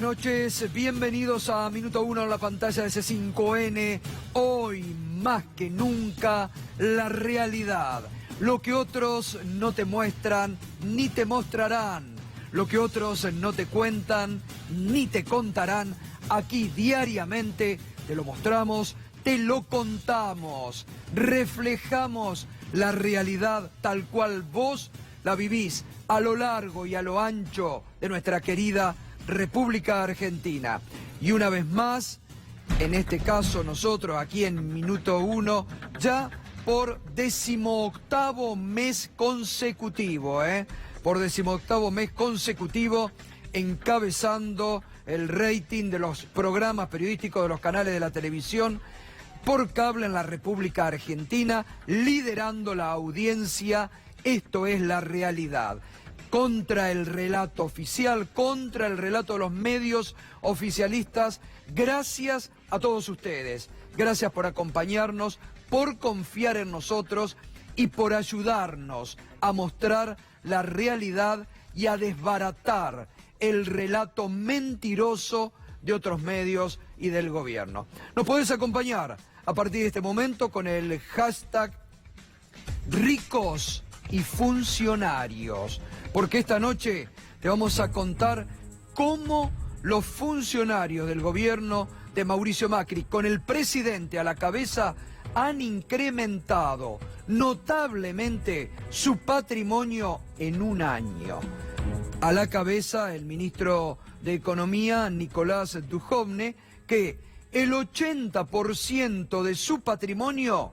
noches, bienvenidos a Minuto 1 en la pantalla de C5N. Hoy, más que nunca, la realidad. Lo que otros no te muestran, ni te mostrarán. Lo que otros no te cuentan, ni te contarán. Aquí diariamente te lo mostramos, te lo contamos. Reflejamos la realidad tal cual vos la vivís a lo largo y a lo ancho de nuestra querida República Argentina. Y una vez más, en este caso nosotros aquí en Minuto 1, ya por 18º mes consecutivo, por 18º mes consecutivo, encabezando el rating de los programas periodísticos de los canales de la televisión por cable en la República Argentina, liderando la audiencia. Esto es la realidad. Contra el relato oficial, contra el relato de los medios oficialistas. Gracias a todos ustedes. Gracias por acompañarnos, por confiar en nosotros y por ayudarnos a mostrar la realidad y a desbaratar el relato mentiroso de otros medios y del gobierno. Nos podés acompañar a partir de este momento con el hashtag ricos y funcionarios, porque esta noche te vamos a contar cómo los funcionarios del gobierno de Mauricio Macri, con el presidente a la cabeza, han incrementado notablemente su patrimonio en un año. A la cabeza el ministro de Economía, Nicolás Dujovne, que el 80% de su patrimonio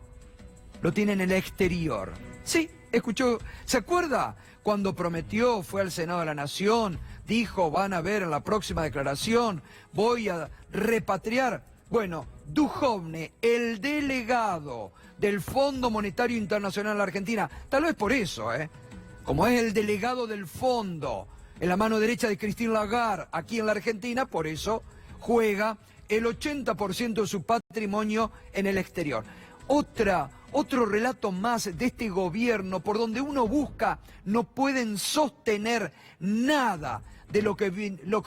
lo tiene en el exterior. Sí, escuchó, ¿se acuerda cuando prometió, fue al Senado de la Nación, dijo, van a ver en la próxima declaración, voy a repatriar? Bueno, Dujovne, el delegado del Fondo Monetario Internacional en la Argentina, tal vez por eso, como es el delegado del fondo, en la mano derecha de Christine Lagarde, aquí en la Argentina, por eso juega el 80% de su patrimonio en el exterior. Otro relato más de este gobierno, por donde uno busca, no pueden sostener nada de lo que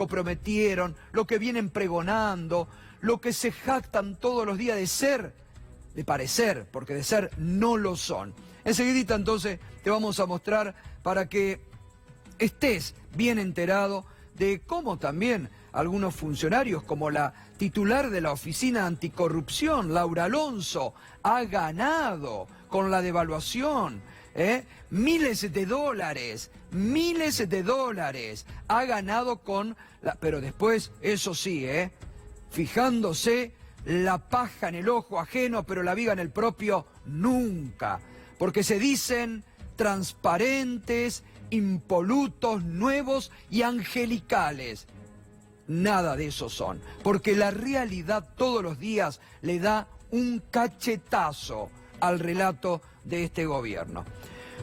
prometieron, lo que vienen pregonando, lo que se jactan todos los días de ser, de parecer, porque de ser no lo son. Enseguidita entonces te vamos a mostrar para que estés bien enterado de cómo también algunos funcionarios, como la titular de la Oficina Anticorrupción, Laura Alonso, ha ganado con la devaluación, miles de dólares, ha ganado con pero después, eso sí, fijándose la paja en el ojo ajeno, pero la viga en el propio, nunca, porque se dicen transparentes, impolutos, nuevos y angelicales. Nada de eso son, porque la realidad todos los días le da un cachetazo al relato de este gobierno.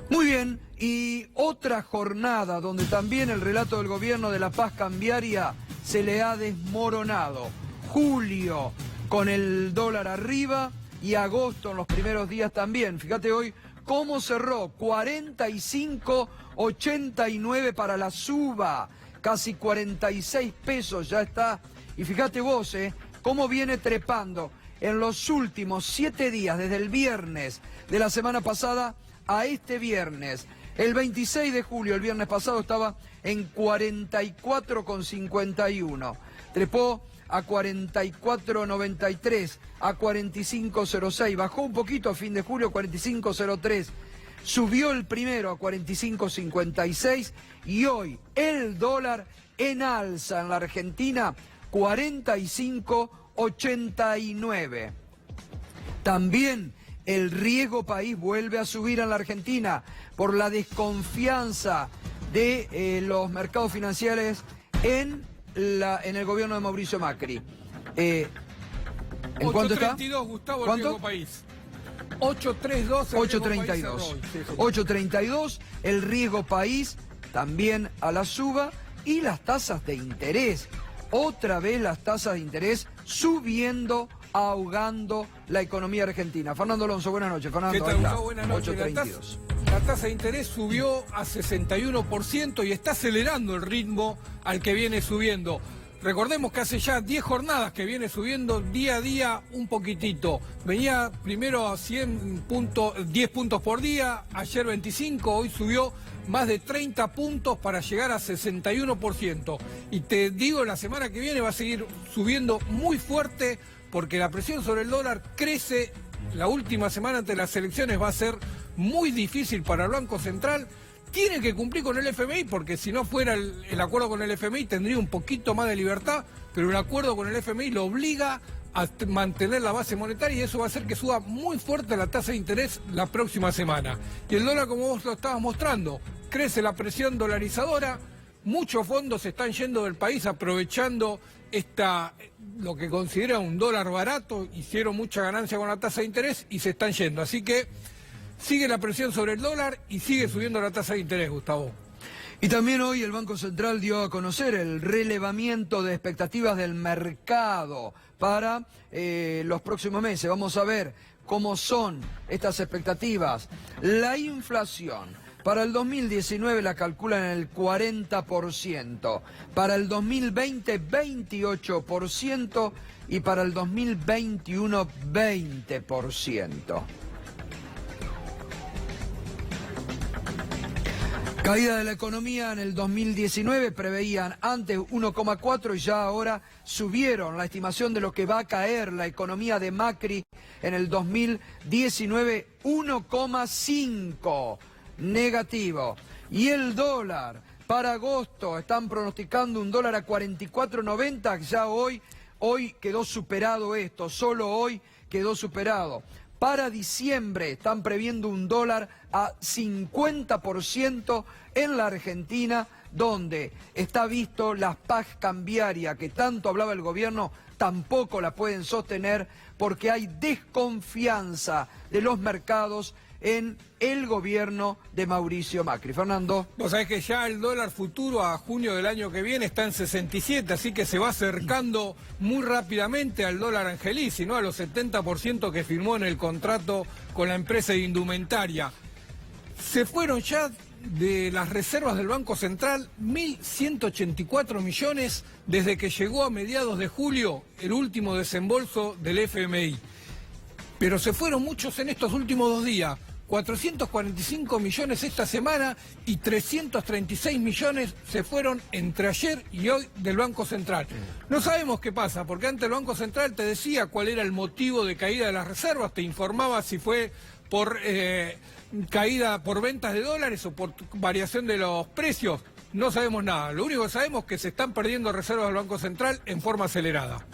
Muy bien, y otra jornada donde también el relato del gobierno de la paz cambiaria se le ha desmoronado. Julio con el dólar arriba y agosto en los primeros días también. Fíjate hoy cómo cerró, 45,89 para la suba. Casi 46 pesos ya está. Y fíjate vos, cómo viene trepando en los últimos 7 días, desde el viernes de la semana pasada a este viernes. El 26 de julio, el viernes pasado, estaba en 44,51. Trepó a 44,93, a 45,06. Bajó un poquito a fin de julio, 45,03. Subió el primero a 45,56 y hoy el dólar en alza en la Argentina, 45,89. También el riesgo país vuelve a subir en la Argentina por la desconfianza de los mercados financieros en el gobierno de Mauricio Macri. ¿En cuánto está? 8.32, Gustavo, ¿cuánto? el riesgo país. 8.32. 8.32. 8.32, el riesgo país también a la suba y las tasas de interés. Otra vez las tasas de interés subiendo, ahogando la economía argentina. Fernando Alonso, buenas noches. Fernando, ¿qué tal, Gustavo? Buenas noches. 8.32. La tasa de interés subió a 61% y está acelerando el ritmo al que viene subiendo. Recordemos que hace ya 10 jornadas que viene subiendo día a día un poquitito. Venía primero a 10 puntos por día, ayer 25, hoy subió más de 30 puntos para llegar a 61%. Y te digo, la semana que viene va a seguir subiendo muy fuerte porque la presión sobre el dólar crece. La última semana ante las elecciones va a ser muy difícil para el Banco Central. Tiene que cumplir con el FMI, porque si no fuera el acuerdo con el FMI tendría un poquito más de libertad, pero el acuerdo con el FMI lo obliga a mantener la base monetaria y eso va a hacer que suba muy fuerte la tasa de interés la próxima semana. Y el dólar, como vos lo estabas mostrando, crece la presión dolarizadora, muchos fondos se están yendo del país aprovechando lo que considera un dólar barato, hicieron mucha ganancia con la tasa de interés y se están yendo. Así que sigue la presión sobre el dólar y sigue subiendo la tasa de interés, Gustavo. Y también hoy el Banco Central dio a conocer el relevamiento de expectativas del mercado para los próximos meses. Vamos a ver cómo son estas expectativas. La inflación para el 2019 la calculan en el 40%, para el 2020 28% y para el 2021 20%. Caída de la economía en el 2019, preveían antes 1,4 y ya ahora subieron la estimación de lo que va a caer la economía de Macri en el 2019, 1,5 negativo. Y el dólar para agosto están pronosticando un dólar a 44,90, ya hoy quedó superado esto, solo hoy quedó superado. Para diciembre están previendo un dólar a 50% en la Argentina, donde está visto la paz cambiaria que tanto hablaba el gobierno, tampoco la pueden sostener porque hay desconfianza de los mercados en el gobierno de Mauricio Macri. Fernando. Vos sabés que ya el dólar futuro a junio del año que viene está en 67, así que se va acercando muy rápidamente al dólar angelici, ¿no? A los 70% que firmó en el contrato con la empresa de indumentaria. Se fueron ya de las reservas del Banco Central 1.184 millones desde que llegó a mediados de julio el último desembolso del FMI. Pero se fueron muchos en estos últimos 2 días. 445 millones esta semana y 336 millones se fueron entre ayer y hoy del Banco Central. No sabemos qué pasa, porque antes el Banco Central te decía cuál era el motivo de caída de las reservas, te informaba si fue por caída por ventas de dólares o por variación de los precios. No sabemos nada. Lo único que sabemos es que se están perdiendo reservas del Banco Central en forma acelerada.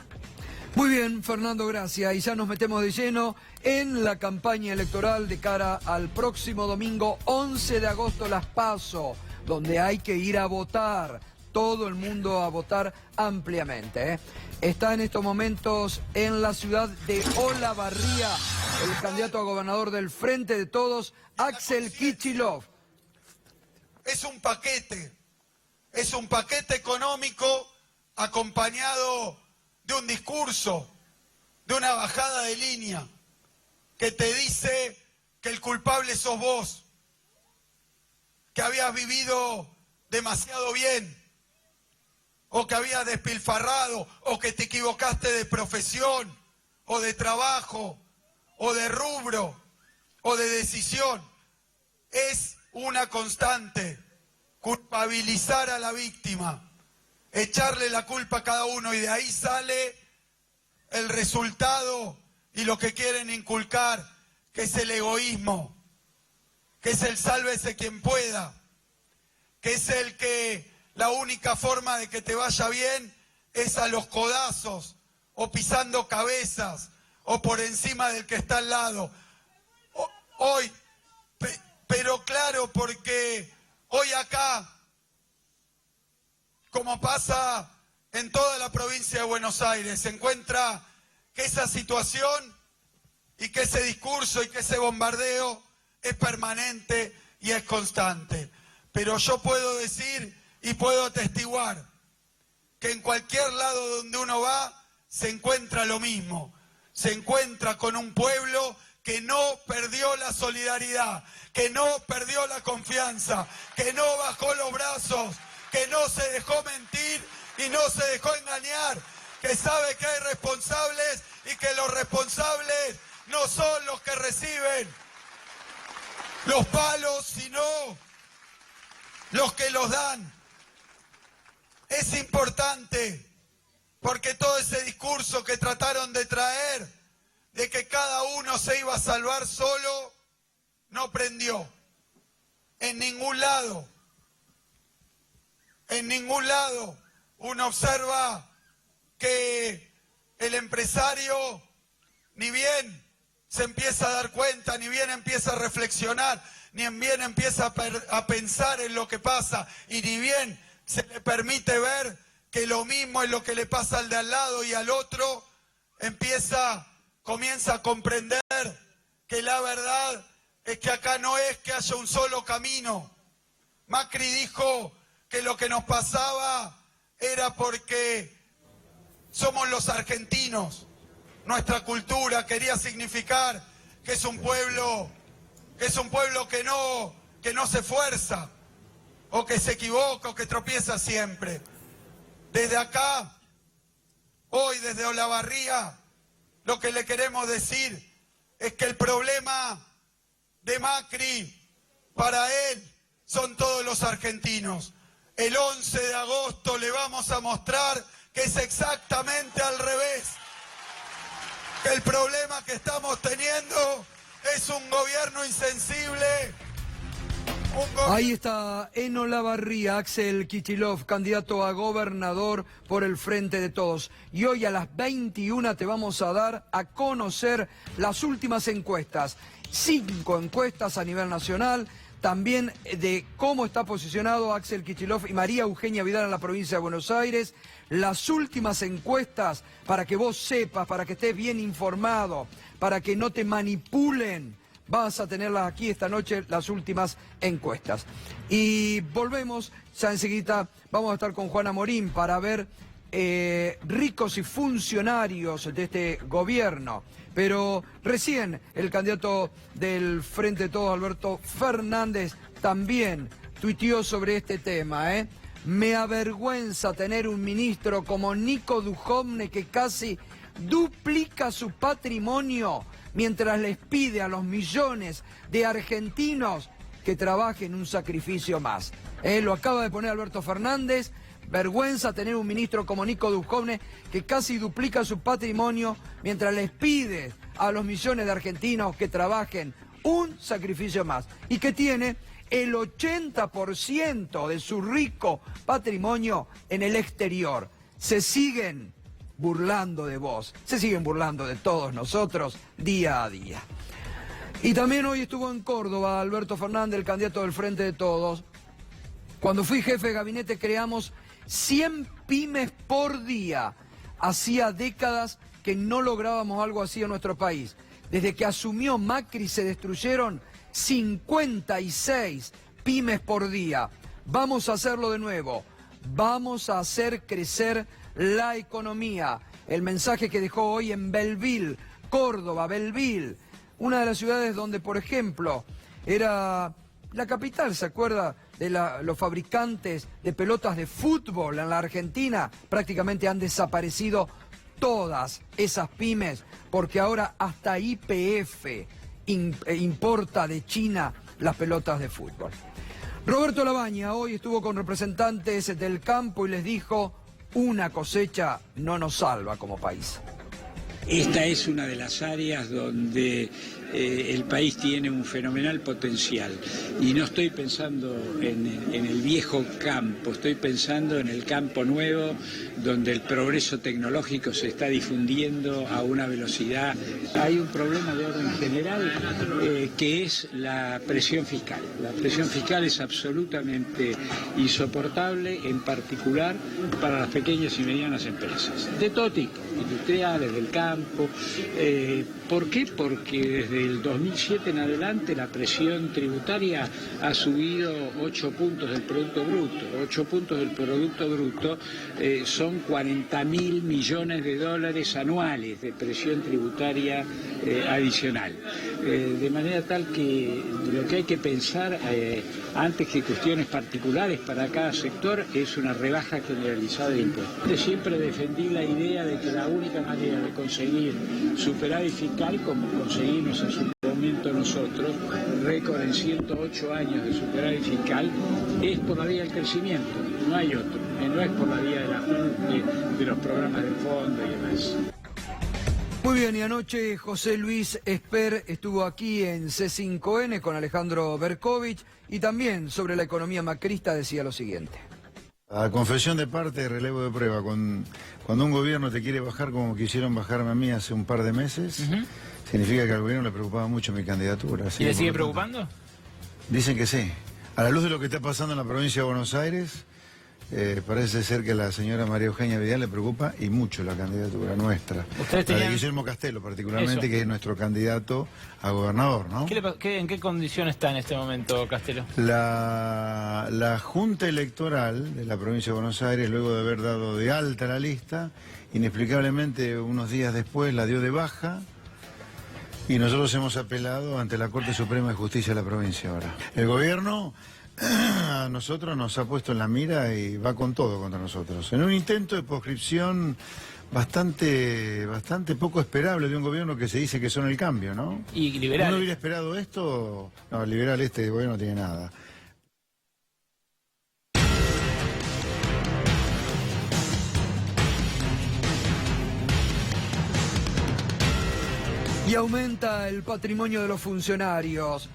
Muy bien, Fernando, gracias. Y ya nos metemos de lleno en la campaña electoral de cara al próximo domingo 11 de agosto, las PASO, donde hay que ir a votar, todo el mundo a votar ampliamente, ¿eh? Está en estos momentos en la ciudad de Olavarría el candidato a gobernador del Frente de Todos, Axel Kicillof. Es un paquete económico acompañado de un discurso, de una bajada de línea, que te dice que el culpable sos vos, que habías vivido demasiado bien, o que habías despilfarrado, o que te equivocaste de profesión, o de trabajo, o de rubro, o de decisión. Es una constante culpabilizar a la víctima, echarle la culpa a cada uno, y de ahí sale el resultado y lo que quieren inculcar, que es el egoísmo, que es el sálvese quien pueda, que es el que la única forma de que te vaya bien es a los codazos, o pisando cabezas, o por encima del que está al lado. Hoy, pero claro, porque hoy acá, como pasa en toda la provincia de Buenos Aires, se encuentra que esa situación y que ese discurso y que ese bombardeo es permanente y es constante. Pero yo puedo decir y puedo atestiguar que en cualquier lado donde uno va se encuentra lo mismo. Se encuentra con un pueblo que no perdió la solidaridad, que no perdió la confianza, que no bajó los brazos, que no se dejó mentir, y no se dejó engañar, que sabe que hay responsables y que los responsables no son los que reciben los palos, sino los que los dan. Es importante porque todo ese discurso que trataron de traer, de que cada uno se iba a salvar solo, no prendió. En ningún lado uno observa que el empresario ni bien se empieza a dar cuenta, ni bien empieza a reflexionar, ni bien empieza a pensar en lo que pasa, y ni bien se le permite ver que lo mismo es lo que le pasa al de al lado y al otro, comienza a comprender que la verdad es que acá no es que haya un solo camino. Macri dijo que lo que nos pasaba era porque somos los argentinos. Nuestra cultura quería significar que es un pueblo que no se esfuerza, o que se equivoca, o que tropieza siempre. Desde acá, hoy desde Olavarría, lo que le queremos decir es que el problema de Macri, para él, son todos los argentinos. El 11 de agosto le vamos a mostrar que es exactamente al revés. Que el problema que estamos teniendo es un gobierno insensible. Ahí está en Olavarría Axel Kicillof, candidato a gobernador por el Frente de Todos. Y hoy a las 21 te vamos a dar a conocer las últimas encuestas. 5 encuestas a nivel nacional, también de cómo está posicionado Axel Kicillof y María Eugenia Vidal en la provincia de Buenos Aires. Las últimas encuestas para que vos sepas, para que estés bien informado, para que no te manipulen. Vas a tenerlas aquí esta noche, las últimas encuestas. Y volvemos, ya enseguida vamos a estar con Juana Morín para ver ricos y funcionarios de este gobierno. Pero recién el candidato del Frente de Todos, Alberto Fernández, también tuiteó sobre este tema. Me avergüenza tener un ministro como Nico Duhovne que casi duplica su patrimonio mientras les pide a los millones de argentinos que trabajen un sacrificio más. Lo acaba de poner Alberto Fernández. Vergüenza tener un ministro como Nico Duhovne que casi duplica su patrimonio mientras les pide a los millones de argentinos que trabajen un sacrificio más, y que tiene el 80% de su rico patrimonio en el exterior. Se siguen burlando de vos, se siguen burlando de todos nosotros día a día. Y también hoy estuvo en Córdoba Alberto Fernández, el candidato del Frente de Todos. Cuando fui jefe de gabinete creamos 100 pymes por día. Hacía décadas que no lográbamos algo así en nuestro país. Desde que asumió Macri se destruyeron 56 pymes por día. Vamos a hacerlo de nuevo. Vamos a hacer crecer la economía. El mensaje que dejó hoy en Belleville, Córdoba, Belleville, una de las ciudades donde, por ejemplo, era la capital, ¿se acuerda? De los fabricantes de pelotas de fútbol en la Argentina. Prácticamente han desaparecido todas esas pymes, porque ahora hasta YPF importa de China las pelotas de fútbol. Roberto Labaña hoy estuvo con representantes del campo y les dijo: una cosecha no nos salva como país. Esta es una de las áreas donde el país tiene un fenomenal potencial. Y no estoy pensando en el viejo campo, estoy pensando en el campo nuevo, donde el progreso tecnológico se está difundiendo a una velocidad. Hay un problema de orden general que es la presión fiscal. La presión fiscal es absolutamente insoportable, en particular para las pequeñas y medianas empresas, de todo tipo, industriales, del campo. ¿Por qué? Porque desde del 2007 en adelante la presión tributaria ha subido 8 puntos del Producto Bruto. 8 puntos del Producto Bruto son 40.000 millones de dólares anuales de presión tributaria adicional. De manera tal que lo que hay que pensar, antes que cuestiones particulares para cada sector, es una rebaja generalizada de impuestos. Siempre defendí la idea de que la única manera de conseguir superávit fiscal, como conseguimos en su momento nosotros, récord en 108 años de superávit fiscal, es por la vía del crecimiento, no hay otro, no es por la vía del ajuste de los programas de fondo y demás. Muy bien, y anoche José Luis Esper estuvo aquí en C5N con Alejandro Berkovich y también sobre la economía macrista decía lo siguiente. A confesión de parte, relevo de prueba. Cuando un gobierno te quiere bajar como quisieron bajarme a mí hace un par de meses, significa que al gobierno le preocupaba mucho mi candidatura. ¿Y le sigue preocupando? Dicen que sí. A la luz de lo que está pasando en la provincia de Buenos Aires, parece ser que a la señora María Eugenia Vidal le preocupa y mucho la candidatura nuestra. Ustedes La de tenían... Guillermo Castelo particularmente, Eso. que es nuestro candidato a gobernador, ¿no? ¿En qué condición está en este momento Castelo? La Junta Electoral de la provincia de Buenos Aires, luego de haber dado de alta la lista, inexplicablemente unos días después la dio de baja y nosotros hemos apelado ante la Corte Suprema de Justicia de la provincia ahora. El gobierno a nosotros nos ha puesto en la mira y va con todo contra nosotros. En un intento de proscripción bastante poco esperable de un gobierno que se dice que son el cambio, ¿no? Y liberales. ¿Uno hubiera esperado esto? No, liberal este gobierno no tiene nada. Y aumenta el patrimonio de los funcionarios.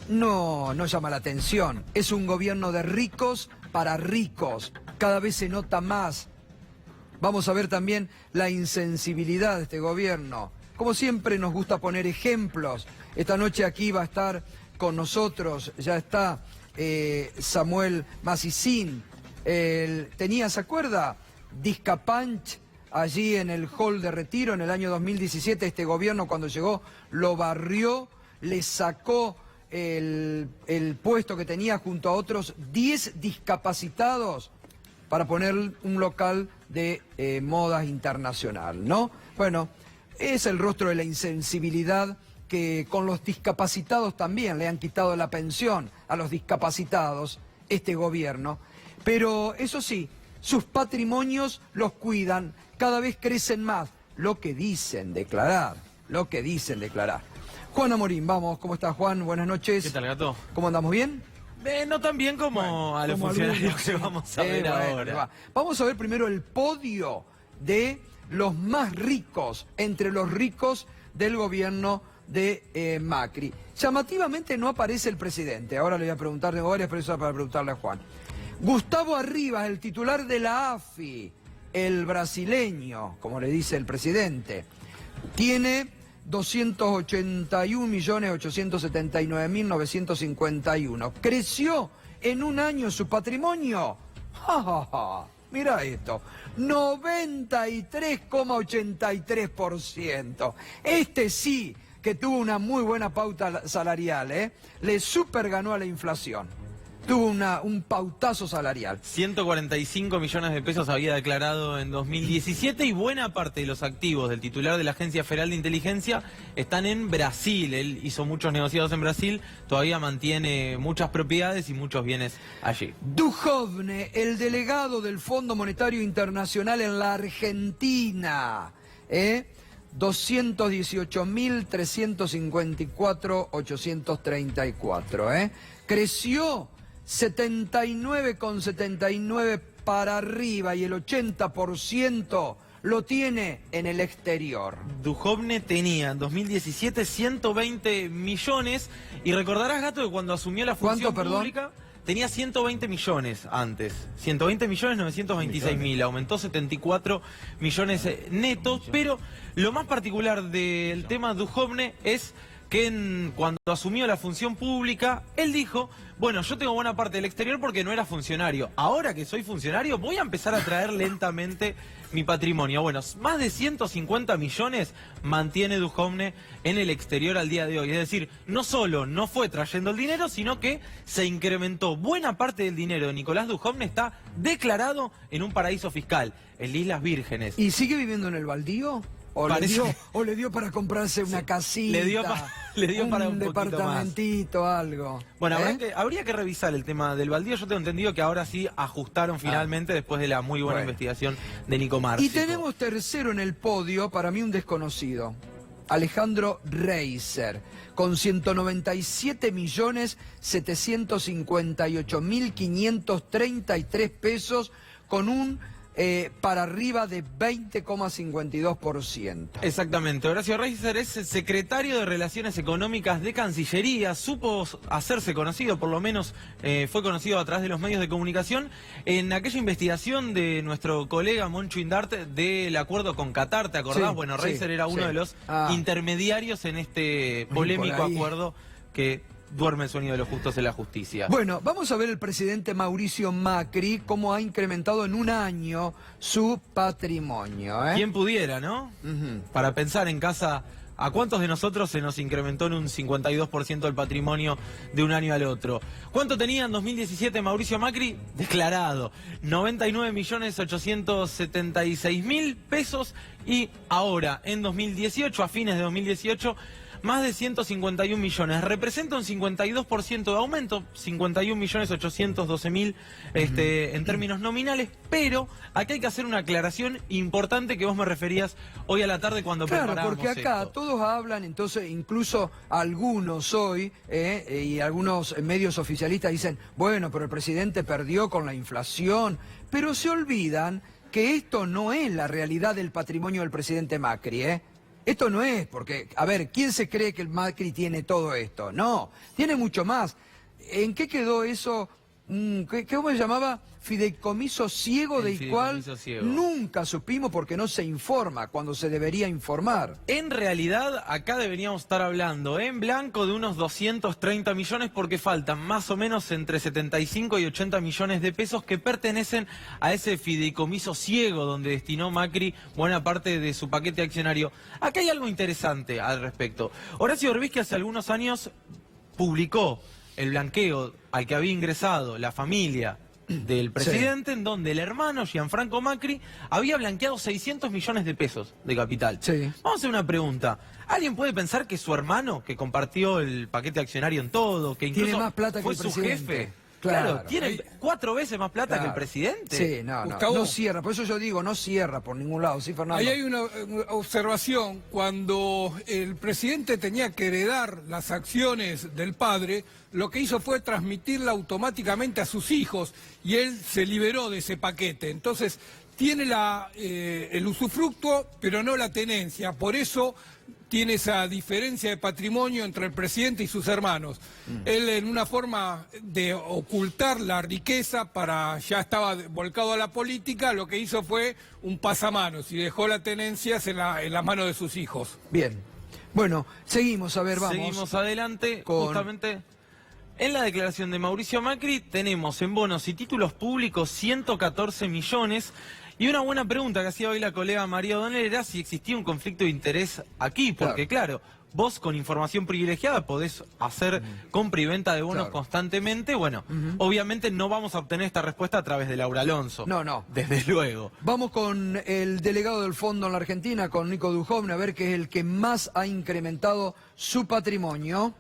No llama la atención. Es un gobierno de ricos para ricos. Cada vez se nota más. Vamos a ver también la insensibilidad de este gobierno. Como siempre nos gusta poner ejemplos. Esta noche aquí va a estar con nosotros, ya está Samuel Massicin. Tenía, ¿se acuerda? Discapanch allí en el hall de Retiro en el año 2017. Este gobierno cuando llegó lo barrió, le sacó el puesto que tenía junto a otros 10 discapacitados para poner un local de modas internacional, ¿no? Bueno, es el rostro de la insensibilidad que con los discapacitados también le han quitado la pensión a los discapacitados, este gobierno. Pero eso sí, sus patrimonios los cuidan, cada vez crecen más, lo que dicen declarar. Juan Amorín, vamos, ¿cómo estás, Juan? Buenas noches. ¿Qué tal, Gato? ¿Cómo andamos bien? No tan bien como a los funcionarios que vamos a ver ahora. Vamos a ver primero el podio de los más ricos, entre los ricos del gobierno de Macri. Llamativamente no aparece el presidente, ahora le voy a preguntar, tengo varias preguntas para preguntarle a Juan. Gustavo Arribas, el titular de la AFI, el brasileño, como le dice el presidente, tiene 281.879.951. Creció en un año su patrimonio. Mira esto, 93,83%. Este sí que tuvo una muy buena pauta salarial, ¿eh? Le super ganó a la inflación. Tuvo un pautazo salarial. 145 millones de pesos había declarado en 2017 y buena parte de los activos del titular de la Agencia Federal de Inteligencia están en Brasil. Él hizo muchos negociados en Brasil, todavía mantiene muchas propiedades y muchos bienes allí. Duhovne, el delegado del Fondo Monetario Internacional en la Argentina, 218.354.834, Creció 79,79 para arriba y el 80% lo tiene en el exterior. Duhovne tenía en 2017 120 millones y recordarás, Gato, que cuando asumió la función pública tenía 120 millones antes. 120.926.000, aumentó 74 millones netos, pero lo más particular del tema Duhovne es que cuando asumió la función pública, él dijo, bueno, yo tengo buena parte del exterior porque no era funcionario. Ahora que soy funcionario, voy a empezar a traer lentamente mi patrimonio. Bueno, más de 150 millones mantiene Duhovne en el exterior al día de hoy. Es decir, no solo no fue trayendo el dinero, sino que se incrementó. Buena parte del dinero de Nicolás Duhovne está declarado en un paraíso fiscal, en Islas Vírgenes. ¿Y sigue viviendo en el baldío? ¿O le dio para comprarse una casita? Le dio para un poquito más. Departamentito, algo. Bueno, habría que revisar el tema del baldío. Yo tengo entendido que ahora sí ajustaron finalmente después de la muy buena investigación de Nico Márcico. Y tenemos tercero en el podio, para mí un desconocido, Alejandro Reiser, con 197.758.533 pesos, con un para arriba de 20,52%. Exactamente. Horacio Reiser es el secretario de Relaciones Económicas de Cancillería. Supo hacerse conocido, por lo menos fue conocido a través de los medios de comunicación, en aquella investigación de nuestro colega Moncho Indarte del acuerdo con Qatar, ¿te acordás? Sí, bueno, Reiser era uno de los intermediarios en este polémico acuerdo que duerme el sueño de los justos en la justicia. Bueno, vamos a ver el presidente Mauricio Macri cómo ha incrementado en un año su patrimonio. ¿Quién pudiera, no? Para pensar en casa, ¿a cuántos de nosotros se nos incrementó en un 52% el patrimonio de un año al otro? ¿Cuánto tenía en 2017 Mauricio Macri? Declarado, 99.876.000 pesos, y ahora, en 2018, a fines de 2018, más de 151 millones. Representa un 52% de aumento, 51.812.000 en términos nominales, pero aquí hay que hacer una aclaración importante que vos me referías hoy a la tarde cuando preparábamos Claro, porque acá esto. todos hablan, entonces incluso algunos hoy y algunos medios oficialistas dicen, bueno, pero el presidente perdió con la inflación, pero se olvidan que esto no es la realidad del patrimonio del presidente Macri, Esto no es, porque, a ver, ¿quién se cree que el Macri tiene todo esto? No, tiene mucho más. ¿En qué quedó eso? ¿Cómo se llamaba? Fideicomiso ciego, del cual nunca supimos porque no se informa cuando se debería informar. En realidad, acá deberíamos estar hablando en blanco de unos 230 millones porque faltan más o menos entre 75 y 80 millones de pesos que pertenecen a ese fideicomiso ciego donde destinó Macri buena parte de su paquete accionario. Acá hay algo interesante al respecto. Horacio Berbisky hace algunos años publicó el blanqueo al que había ingresado la familia del presidente, en donde el hermano Gianfranco Macri había blanqueado 600 millones de pesos de capital. Vamos a hacer una pregunta. ¿Alguien puede pensar que su hermano, que compartió el paquete accionario en todo, que incluso tiene más plata fue que el su presidente? jefe, Claro, tiene 4 veces más plata que el presidente? Sí, Gustavo, no cierra, por eso yo digo, no cierra por ningún lado, ¿sí, Fernando? Ahí hay una observación. Cuando el presidente tenía que heredar las acciones del padre, lo que hizo fue transmitirla automáticamente a sus hijos y él se liberó de ese paquete. Entonces, tiene el usufructo, pero no la tenencia. Por eso tiene esa diferencia de patrimonio entre el presidente y sus hermanos. Él, en una forma de ocultar la riqueza, ya estaba volcado a la política, lo que hizo fue un pasamanos y dejó las tenencias en las manos de sus hijos. Bien. Bueno, seguimos, a ver, vamos. Seguimos adelante, justamente. En la declaración de Mauricio Macri tenemos en bonos y títulos públicos 114 millones. Y una buena pregunta que hacía hoy la colega María O'Donnell era si existía un conflicto de interés aquí, porque claro, vos con información privilegiada podés hacer compra y venta de bonos constantemente. Bueno, obviamente no vamos a obtener esta respuesta a través de Laura Alonso. No. Desde luego. Vamos con el delegado del fondo en la Argentina, con Nico Duhovne, a ver qué es el que más ha incrementado su patrimonio.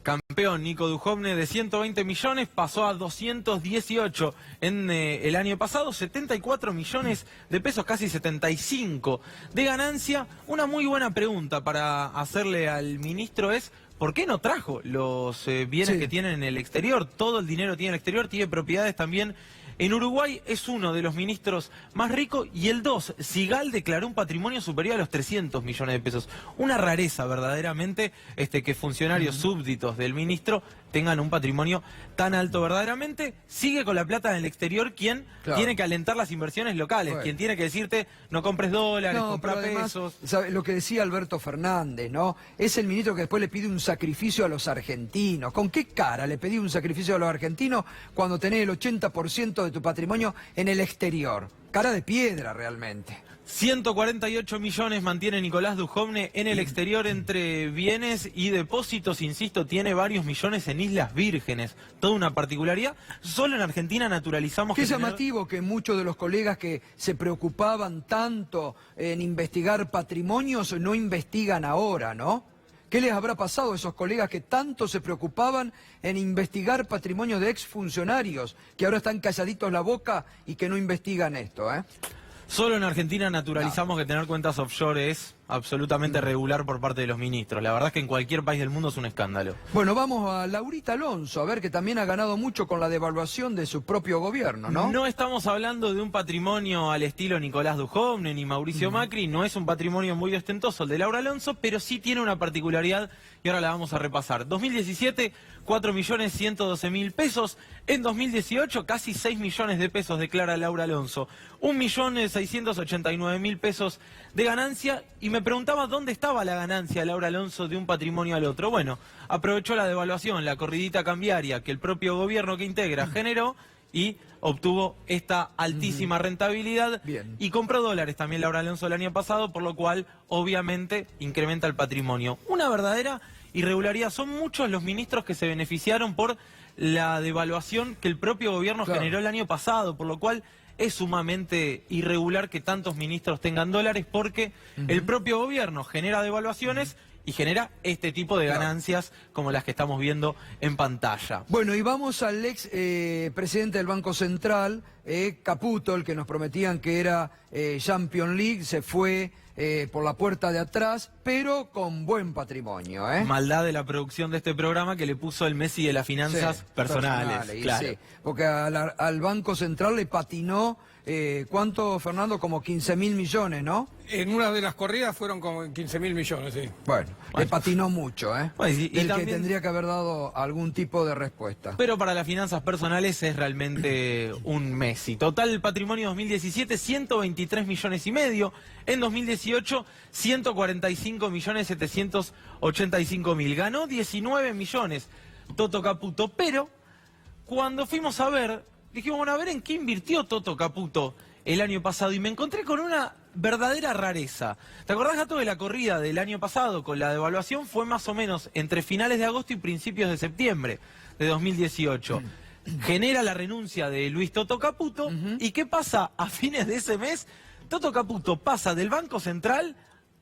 Campeón Nico Duhovne de 120 millones, pasó a 218 en el año pasado, 74 millones de pesos, casi 75 de ganancia. Una muy buena pregunta para hacerle al ministro es, ¿por qué no trajo los bienes Sí. que tienen en el exterior? Todo el dinero tiene en el exterior, tiene propiedades también en Uruguay, es uno de los ministros más ricos. Y el 2, Sigal declaró un patrimonio superior a los 300 millones de pesos. Una rareza verdaderamente que funcionarios súbditos del ministro tengan un patrimonio tan alto verdaderamente. Sigue con la plata en el exterior quien Claro. tiene que alentar las inversiones locales, Bueno. quien tiene que decirte no compres dólares, No, compra pero además, pesos. ¿sabe? Lo que decía Alberto Fernández, ¿no? Es el ministro que después le pide un sacrificio a los argentinos. ¿Con qué cara le pedí un sacrificio a los argentinos cuando tenés el 80% de tu patrimonio en el exterior? Cara de piedra, realmente. 148 millones mantiene Nicolás Dujovne en el exterior entre bienes y depósitos. Insisto, tiene varios millones en Islas Vírgenes. Toda una particularidad. Solo en Argentina naturalizamos... Qué que tener- llamativo que muchos de los colegas que se preocupaban tanto en investigar patrimonios no investigan ahora, ¿no? ¿Qué les habrá pasado a esos colegas que tanto se preocupaban en investigar patrimonios de exfuncionarios, que ahora están calladitos la boca y que no investigan esto, eh? Solo en Argentina naturalizamos que tener cuentas offshore es absolutamente regular por parte de los ministros. La verdad es que en cualquier país del mundo es un escándalo. Bueno, vamos a Laurita Alonso, a ver, que también ha ganado mucho con la devaluación de su propio gobierno, ¿no? No estamos hablando de un patrimonio al estilo Nicolás Dujovne ni Mauricio Macri, no es un patrimonio muy ostentoso el de Laura Alonso, pero sí tiene una particularidad y ahora la vamos a repasar. 2017, 4.112.000 pesos. En 2018, casi 6 millones de pesos declara Laura Alonso. 1.689.000 pesos de ganancia. Y me preguntaba dónde estaba la ganancia, Laura Alonso, de un patrimonio al otro. Bueno, aprovechó la devaluación, la corridita cambiaria que el propio gobierno que integra generó y obtuvo esta altísima rentabilidad. Bien. Y compró dólares también Laura Alonso el año pasado, por lo cual obviamente incrementa el patrimonio. Una verdadera irregularidad. Son muchos los ministros que se beneficiaron por la devaluación que el propio gobierno Claro. generó el año pasado, por lo cual es sumamente irregular que tantos ministros tengan dólares porque el propio gobierno genera devaluaciones y genera este tipo de Claro. ganancias como las que estamos viendo en pantalla. Bueno, y vamos al ex presidente del Banco Central, Caputo, el que nos prometían que era Champions League, se fue por la puerta de atrás, pero con buen patrimonio, ¿eh? Maldad de la producción de este programa que le puso el Messi de las finanzas Sí, personales. y Claro. sí, porque al Banco Central le patinó, ¿cuánto, Fernando? Como 15.000 millones, ¿no? En una de las corridas fueron como 15.000 millones, sí. Bueno, le patinó mucho, ¿eh? Bueno, y Del también- que tendría que haber dado algún tipo de respuesta. Pero para las finanzas personales es realmente un Messi. Total, el patrimonio 2017, 123 millones y medio. En 2018, 145.785.000. Ganó 19 millones Toto Caputo. Pero cuando fuimos a ver, dijimos, bueno, a ver en qué invirtió Toto Caputo el año pasado. Y me encontré con una verdadera rareza. ¿Te acordás, Gato, de la corrida del año pasado con la devaluación? Fue más o menos entre finales de agosto y principios de septiembre de 2018. Genera la renuncia de Luis Toto Caputo. ¿Y qué pasa? A fines de ese mes, Toto Caputo pasa del Banco Central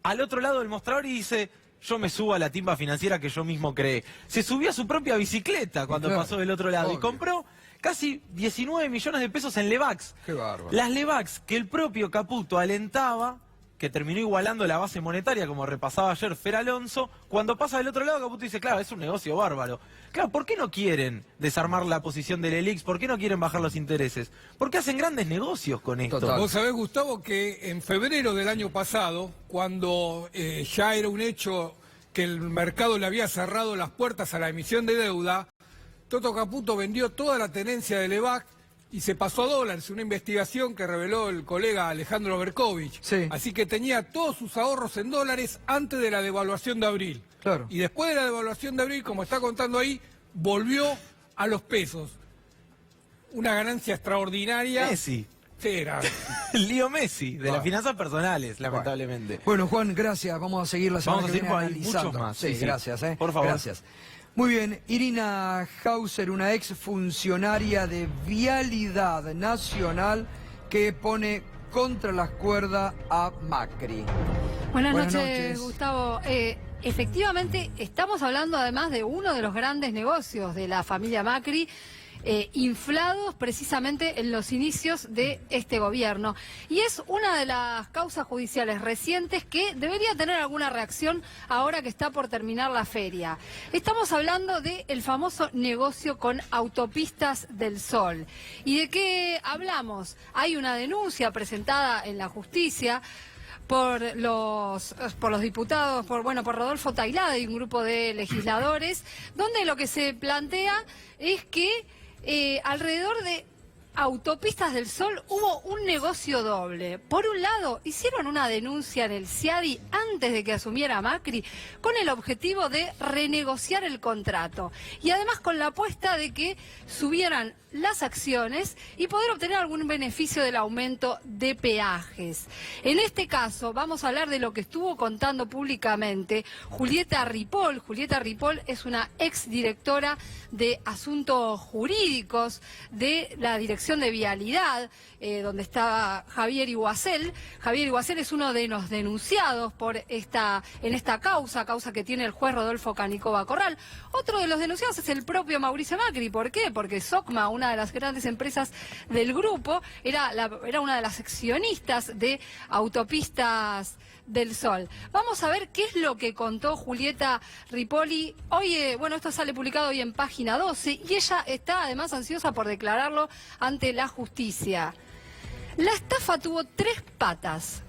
al otro lado del mostrador y dice: yo me subo a la timba financiera que yo mismo creé. Se subió a su propia bicicleta cuando Claro, pasó del otro lado y obvio. compró casi 19 millones de pesos en Levax. Qué bárbaro. Las Levax que el propio Caputo alentaba, que terminó igualando la base monetaria, como repasaba ayer Fer Alonso. Cuando pasa del otro lado, Caputo dice, claro, es un negocio bárbaro. Claro, ¿por qué no quieren desarmar la posición del ELIX? ¿Por qué no quieren bajar los intereses? Porque hacen grandes negocios con esto. Total. Vos sabés, Gustavo, que en febrero del año pasado, cuando ya era un hecho que el mercado le había cerrado las puertas a la emisión de deuda, Toto Caputo vendió toda la tenencia de Levac y se pasó a dólares, una investigación que reveló el colega Alejandro Berkovich. Sí. Así que tenía todos sus ahorros en dólares antes de la devaluación de abril. Claro. Y después de la devaluación de abril, como está contando ahí, volvió a los pesos. Una ganancia extraordinaria. Messi. Sí, era. Lío Messi, de las finanzas personales, lamentablemente. Bueno, Juan, gracias. Vamos a seguir la semana Vamos a que seguir viene por ahí, analizando. muchos más. Sí, Sí, sí. gracias. Por favor. Gracias. Muy bien, Irina Hauser, una ex funcionaria de Vialidad Nacional que pone contra las cuerdas a Macri. Buenas Buenas noches, noches. Gustavo. Efectivamente, estamos hablando además de uno de los grandes negocios de la familia Macri. inflados precisamente en los inicios de este gobierno. Y es una de las causas judiciales recientes que debería tener alguna reacción ahora que está por terminar la feria. Estamos hablando del famoso negocio con Autopistas del Sol. ¿Y de qué hablamos? Hay una denuncia presentada en la justicia por los diputados, por Rodolfo Tailade y un grupo de legisladores, donde lo que se plantea es que alrededor de Autopistas del Sol hubo un negocio doble. Por un lado, hicieron una denuncia en el CIADI antes de que asumiera Macri con el objetivo de renegociar el contrato y además con la apuesta de que subieran las acciones y poder obtener algún beneficio del aumento de peajes. En este caso vamos a hablar de lo que estuvo contando públicamente Julieta Ripoll. Julieta Ripoll es una exdirectora de Asuntos Jurídicos de la Dirección de Vialidad, donde está Javier Iguacel. Javier Iguacel es uno de los denunciados en esta causa que tiene el juez Rodolfo Canicova Corral. Otro de los denunciados es el propio Mauricio Macri. ¿Por qué? Porque Socma, una de las grandes empresas del grupo, era una de las accionistas de Autopistas del Sol. Vamos a ver qué es lo que contó Julieta Ripolli. Hoy, esto sale publicado hoy en Página 12 y ella está además ansiosa por declararlo ante la justicia. La estafa tuvo 3 patas.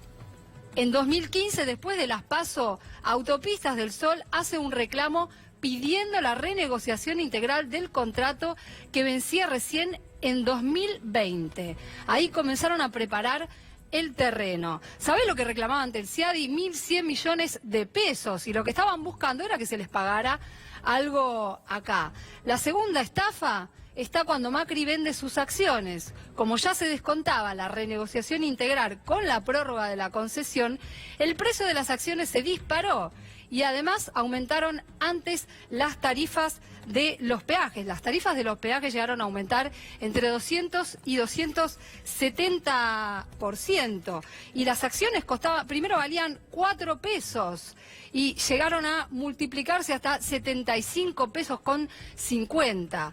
En 2015, después de las PASO, Autopistas del Sol hace un reclamo pidiendo la renegociación integral del contrato que vencía recién en 2020. Ahí comenzaron a preparar el terreno. ¿Sabés lo que reclamaban ante el CIADI? 1.100 millones de pesos. Y lo que estaban buscando era que se les pagara algo acá. La segunda estafa está cuando Macri vende sus acciones. Como ya se descontaba la renegociación integral con la prórroga de la concesión, el precio de las acciones se disparó y además aumentaron antes las tarifas de los peajes. Las tarifas de los peajes llegaron a aumentar entre 200 y 270%. Y las acciones primero valían 4 pesos y llegaron a multiplicarse hasta 75 pesos con 50.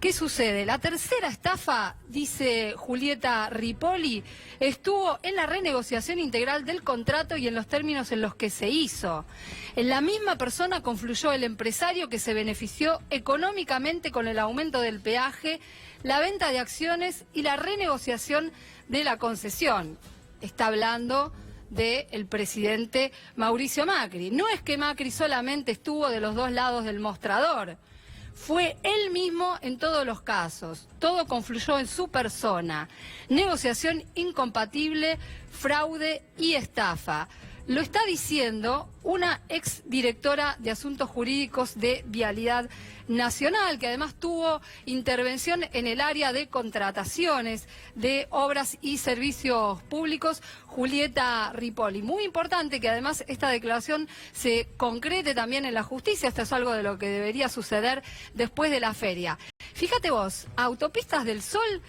¿Qué sucede? La tercera estafa, dice Julieta Ripolli, estuvo en la renegociación integral del contrato y en los términos en los que se hizo. En la misma persona confluyó el empresario que se benefició económicamente con el aumento del peaje, la venta de acciones y la renegociación de la concesión. Está hablando del presidente Mauricio Macri. No es que Macri solamente estuvo de los dos lados del mostrador. Fue él mismo en todos los casos. Todo confluyó en su persona. Negociación incompatible, fraude y estafa. Lo está diciendo una exdirectora de Asuntos Jurídicos de Vialidad Nacional, que además tuvo intervención en el área de contrataciones de obras y servicios públicos, Julieta Ripolli. Muy importante que además esta declaración se concrete también en la justicia. Esto es algo de lo que debería suceder después de la feria. Fíjate vos, a Autopistas del Sol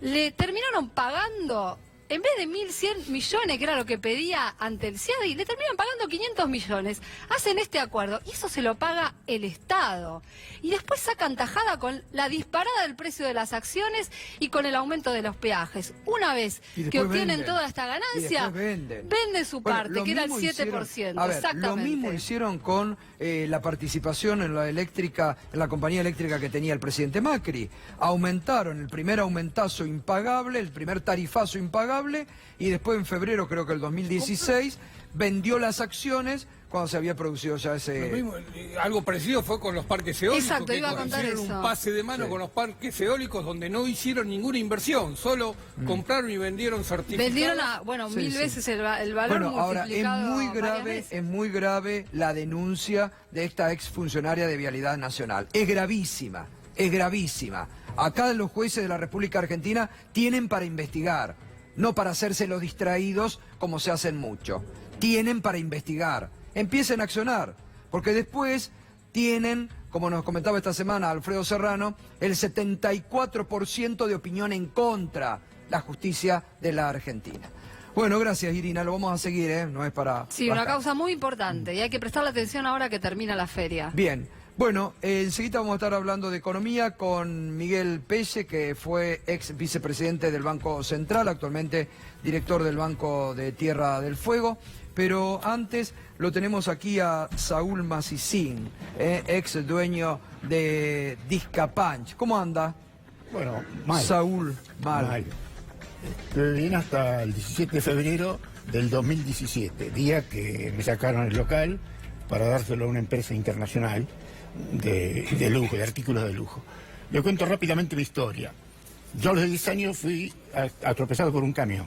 le terminaron pagando, en vez de 1.100 millones, que era lo que pedía ante el CIADI, le terminan pagando 500 millones. Hacen este acuerdo y eso se lo paga el Estado. Y después sacan tajada con la disparada del precio de las acciones y con el aumento de los peajes. Una vez que obtienen toda esta ganancia, venden su parte, que era el 7%. Lo mismo hicieron con la participación en la eléctrica, en la compañía eléctrica que tenía el presidente Macri. Aumentaron el primer aumentazo impagable, el primer tarifazo impagable, y después en febrero, creo que el 2016, vendió las acciones cuando se había producido ya ese... Lo mismo, algo parecido fue con los parques eólicos. Exacto, iba a contar hicieron eso. Un pase de mano con los parques eólicos donde no hicieron ninguna inversión, solo compraron y vendieron certificados. Vendieron a, 1000 veces el valor multiplicado. Ahora, es muy grave la denuncia de esta exfuncionaria de Vialidad Nacional. Es gravísima, es gravísima. Acá los jueces de la República Argentina tienen para investigar, no para hacerse los distraídos como se hacen mucho. Tienen para investigar. Empiecen a accionar, porque después tienen, como nos comentaba esta semana Alfredo Serrano, el 74% de opinión en contra la justicia de la Argentina. Bueno, gracias Irina, lo vamos a seguir, no es para... Sí, una causa muy importante y hay que prestarle atención ahora que termina la feria. Bien. Bueno, enseguida vamos a estar hablando de economía con Miguel Pelle, que fue ex vicepresidente del Banco Central, actualmente director del Banco de Tierra del Fuego. Pero antes lo tenemos aquí a Saúl Macicín, ex dueño de Discapanch. ¿Cómo anda? Bueno, mal. Saúl, mal. Estuve bien hasta el 17 de febrero del 2017, día que me sacaron el local para dárselo a una empresa internacional de lujo, de artículos de lujo. Le cuento rápidamente mi historia. Yo a los 10 años fui atropellado por un camión.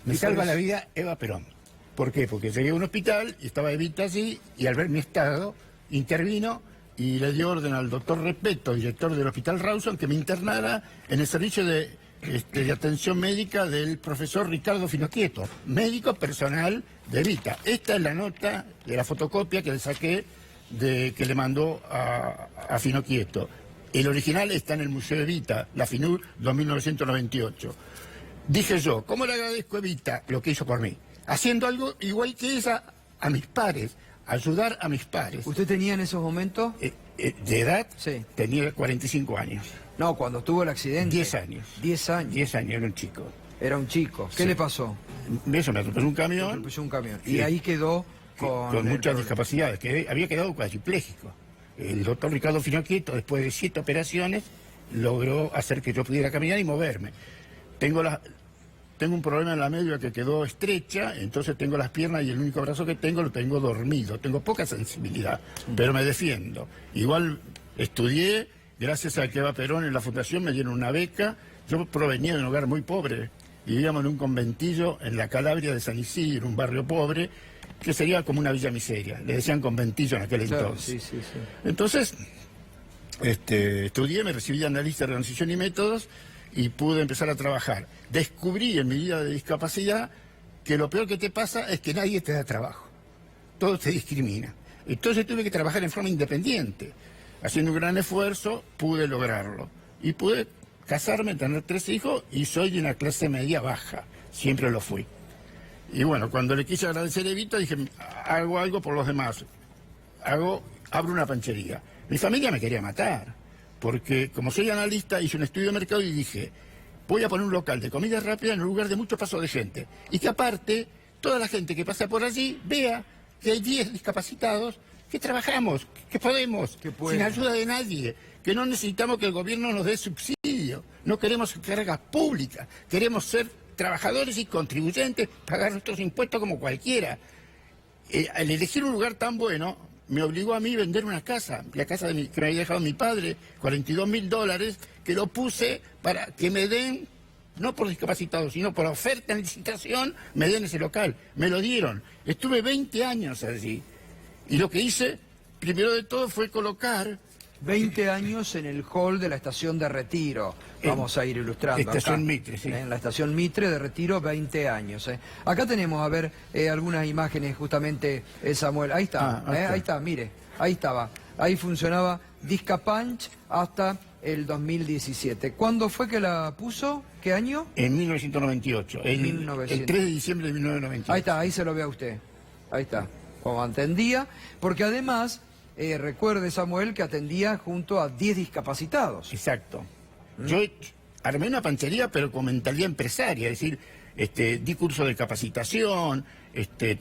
Me salva la vida Eva Perón. ¿Por qué? Porque llegué a un hospital y estaba Evita allí y al ver mi estado intervino y le dio orden al doctor Repeto, director del Hospital Rawson, que me internara en el servicio de atención médica del profesor Ricardo Finocchieto, médico personal de Evita. Esta es la nota de la fotocopia que le saqué que le mandó a Finocchieto. El original está en el Museo Evita, la FINUR 2998. Dije yo, ¿cómo le agradezco a Evita lo que hizo por mí? Haciendo algo igual que ella a mis pares, ayudar a mis pares. ¿Usted tenía en esos momentos? De edad, sí. Tenía 45 años. No, cuando tuvo el accidente. 10 años. 10 años. 10 años, era un chico. Era un chico. ¿Qué le pasó? Eso, me atropelló un camión. Me atropelló un camión. Sí. Y ahí quedó con muchas discapacidades, que había quedado cuadripléjico. El doctor Ricardo Finocchieto, después de 7 operaciones, logró hacer que yo pudiera caminar y moverme. Tengo un problema en la médula que quedó estrecha, entonces tengo las piernas y el único brazo que tengo lo tengo dormido. Tengo poca sensibilidad, pero me defiendo. Igual estudié, gracias a que Eva Perón en la fundación me dieron una beca. Yo provenía de un hogar muy pobre. Vivíamos en un conventillo en la Calabria de San Isidro, un barrio pobre, que sería como una villa miseria. Le decían conventillo en aquel entonces. Sí. Entonces, estudié, me recibí de analista de transición y métodos y pude empezar a trabajar. Descubrí en mi vida de discapacidad que lo peor que te pasa es que nadie te da trabajo. Todo te discrimina. Entonces tuve que trabajar en forma independiente. Haciendo un gran esfuerzo, pude lograrlo. Y pude casarme, tener 3 hijos y soy de una clase media baja. Siempre lo fui. Y bueno, cuando le quise agradecer a Evita, dije, hago algo por los demás. Abro una panchería. Mi familia me quería matar, porque como soy analista, hice un estudio de mercado y dije, voy a poner un local de comida rápida en un lugar de mucho paso de gente. Y que aparte, toda la gente que pasa por allí vea que hay 10 discapacitados que trabajamos, que podemos, sin ayuda de nadie, que no necesitamos que el gobierno nos dé subsidio, no queremos cargas públicas, queremos ser trabajadores y contribuyentes, pagar nuestros impuestos como cualquiera. Al elegir un lugar tan bueno, me obligó a mí a vender una casa, la casa que me había dejado mi padre, $42.000, que lo puse para que me den, no por discapacitados, sino por oferta en licitación, me den ese local. Me lo dieron. Estuve 20 años allí. Y lo que hice, primero de todo, fue colocar... 20 años en el hall de la estación de Retiro. Vamos a ir ilustrando. Estación acá. Mitre, sí. En la estación Mitre de Retiro, 20 años. Acá tenemos, a ver, algunas imágenes justamente, Samuel. Ahí está, ahí está, mire. Ahí estaba. Ahí funcionaba Discapanch hasta el 2017. ¿Cuándo fue que la puso? ¿Qué año? En 1998. El 3 de diciembre de 1998. Ahí está, ahí se lo ve a usted. Ahí está. Como atendía, porque además... recuerde, Samuel, que atendía junto a 10 discapacitados. Exacto. Yo armé una panchería, pero con mentalidad empresaria, es decir, di curso de capacitación,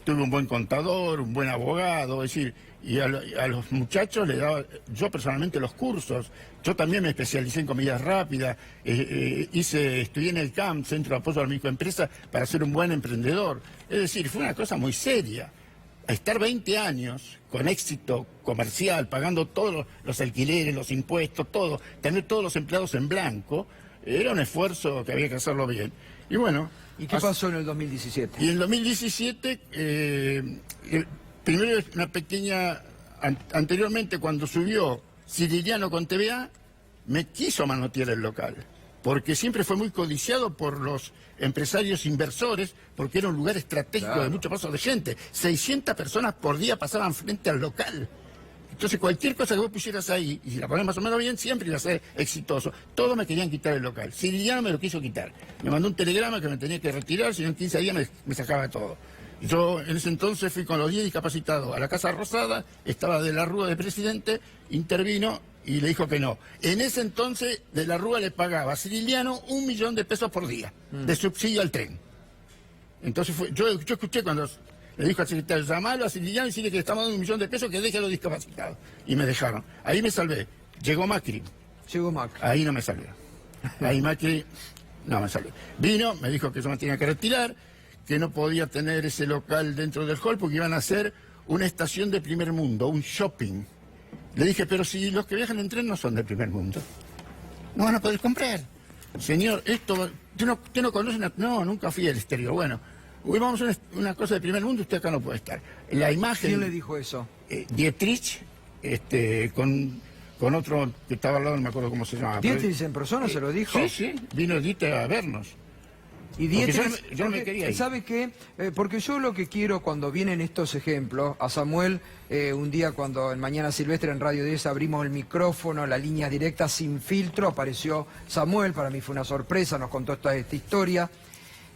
tuve un buen contador, un buen abogado, es decir, y a los muchachos les daba, yo personalmente, los cursos. Yo también me especialicé en comidas rápidas, estudié en el CAM, Centro de Apoyo a la Microempresa, para ser un buen emprendedor. Es decir, fue una cosa muy seria. Estar 20 años con éxito comercial, pagando todos los alquileres, los impuestos, todo, tener todos los empleados en blanco, era un esfuerzo que había que hacerlo bien. Y bueno... ¿Y qué pasó en el 2017? Y en el 2017, primero una pequeña... Anteriormente, cuando subió Siciliano con TVA, me quiso manotear el local, porque siempre fue muy codiciado por los empresarios inversores, porque era un lugar estratégico de mucho paso de gente. 600 personas por día pasaban frente al local. Entonces cualquier cosa que vos pusieras ahí, y si la pones más o menos bien, siempre iba a ser exitoso. Todos me querían quitar el local. Siciliano me lo quiso quitar. Me mandó un telegrama que me tenía que retirar, si no en 15 días me sacaba todo. Yo en ese entonces fui con los 10 discapacitados a la Casa Rosada, estaba de la Rúa de presidente, intervino y le dijo que no. En ese entonces de la Rúa le pagaba a Siciliano 1 millón de pesos por día de subsidio al tren. Entonces yo escuché cuando le dijo al secretario, llamalo a Siciliano y decirle que le estamos dando 1 millón de pesos que deje a los discapacitados. Y me dejaron. Ahí me salvé. Llegó Macri. Ahí no me salvé. Ahí Macri no me salvé. Vino, me dijo que yo me tenía que retirar, que no podía tener ese local dentro del hall porque iban a hacer una estación de primer mundo, un shopping. Le dije, pero si los que viajan en tren no son del primer mundo, no van a poder comprar. Señor, esto, ¿usted no conoce una...? No, nunca fui al exterior. Bueno, hoy vamos a una cosa de primer mundo, usted acá no puede estar. La imagen... ¿Quién le dijo eso? Dietrich, con otro que estaba al lado, no me acuerdo cómo se llamaba. ¿Dietrich en persona se lo dijo? Sí, vino Dietrich a vernos. Y Dietrich, yo no me quería ir. ¿Sabe qué? Porque yo lo que quiero cuando vienen estos ejemplos, a Samuel, un día cuando en Mañana Silvestre en Radio 10 abrimos el micrófono, la línea directa sin filtro, apareció Samuel, para mí fue una sorpresa, nos contó esta historia.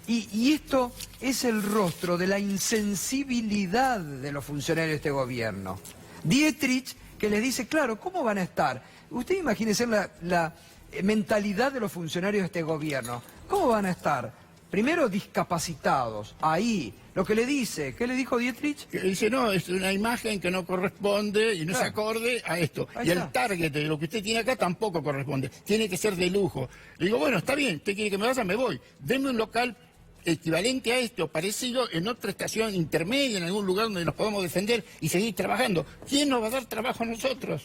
Y esto es el rostro de la insensibilidad de los funcionarios de este gobierno. Dietrich, que les dice, claro, ¿cómo van a estar? Usted imagínese la mentalidad de los funcionarios de este gobierno. ¿Cómo van a estar? Primero discapacitados, ahí, lo que le dice, ¿qué le dijo Dietrich? Que dice, no, es una imagen que no corresponde y no es acorde a esto. Ahí y está. el target de lo que usted tiene acá tampoco corresponde, tiene que ser de lujo. Le digo, bueno, está bien, usted quiere que me vaya, me voy. Deme un local equivalente a esto, parecido en otra estación intermedia, en algún lugar donde nos podamos defender y seguir trabajando. ¿Quién nos va a dar trabajo a nosotros?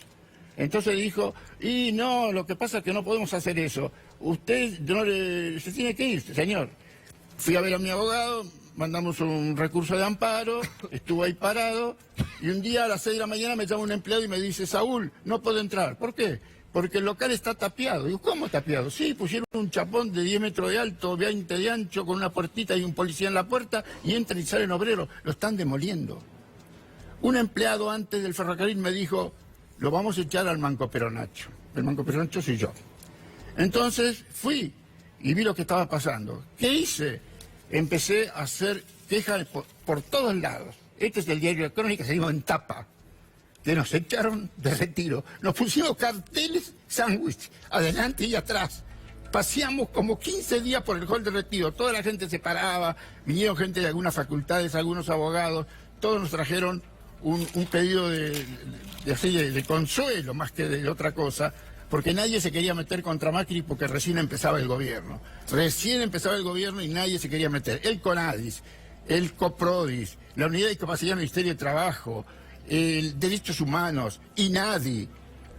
Entonces dijo, y no, lo que pasa es que no podemos hacer eso. Usted se tiene que ir, señor. Fui a ver a mi abogado, mandamos un recurso de amparo, estuvo ahí parado, y un día a las 6 de la mañana me llama un empleado y me dice, Saúl, no puedo entrar. ¿Por qué? Porque el local está tapiado. Digo, ¿cómo tapiado? Sí, pusieron un chapón de 10 metros de alto, 20 de ancho, con una puertita y un policía en la puerta, y entran y salen obreros. Lo están demoliendo. Un empleado antes del ferrocarril me dijo, lo vamos a echar al Manco Peronacho. El Manco Peronacho soy yo. Entonces fui y vi lo que estaba pasando. ¿Qué hice? Empecé a hacer quejas por todos lados. Este es el diario de Crónica, seguimos en tapa. Que nos echaron de retiro. Nos pusimos carteles sándwich, adelante y atrás. Paseamos como 15 días por el hall de retiro. Toda la gente se paraba, vinieron gente de algunas facultades, algunos abogados. Todos nos trajeron un pedido de consuelo más que de otra cosa, porque nadie se quería meter contra Macri porque recién empezaba el gobierno. Recién empezaba el gobierno y nadie se quería meter. El CONADIS, el COPRODIS, la Unidad de Discapacidad del Ministerio de Trabajo, el Derechos Humanos, INADI.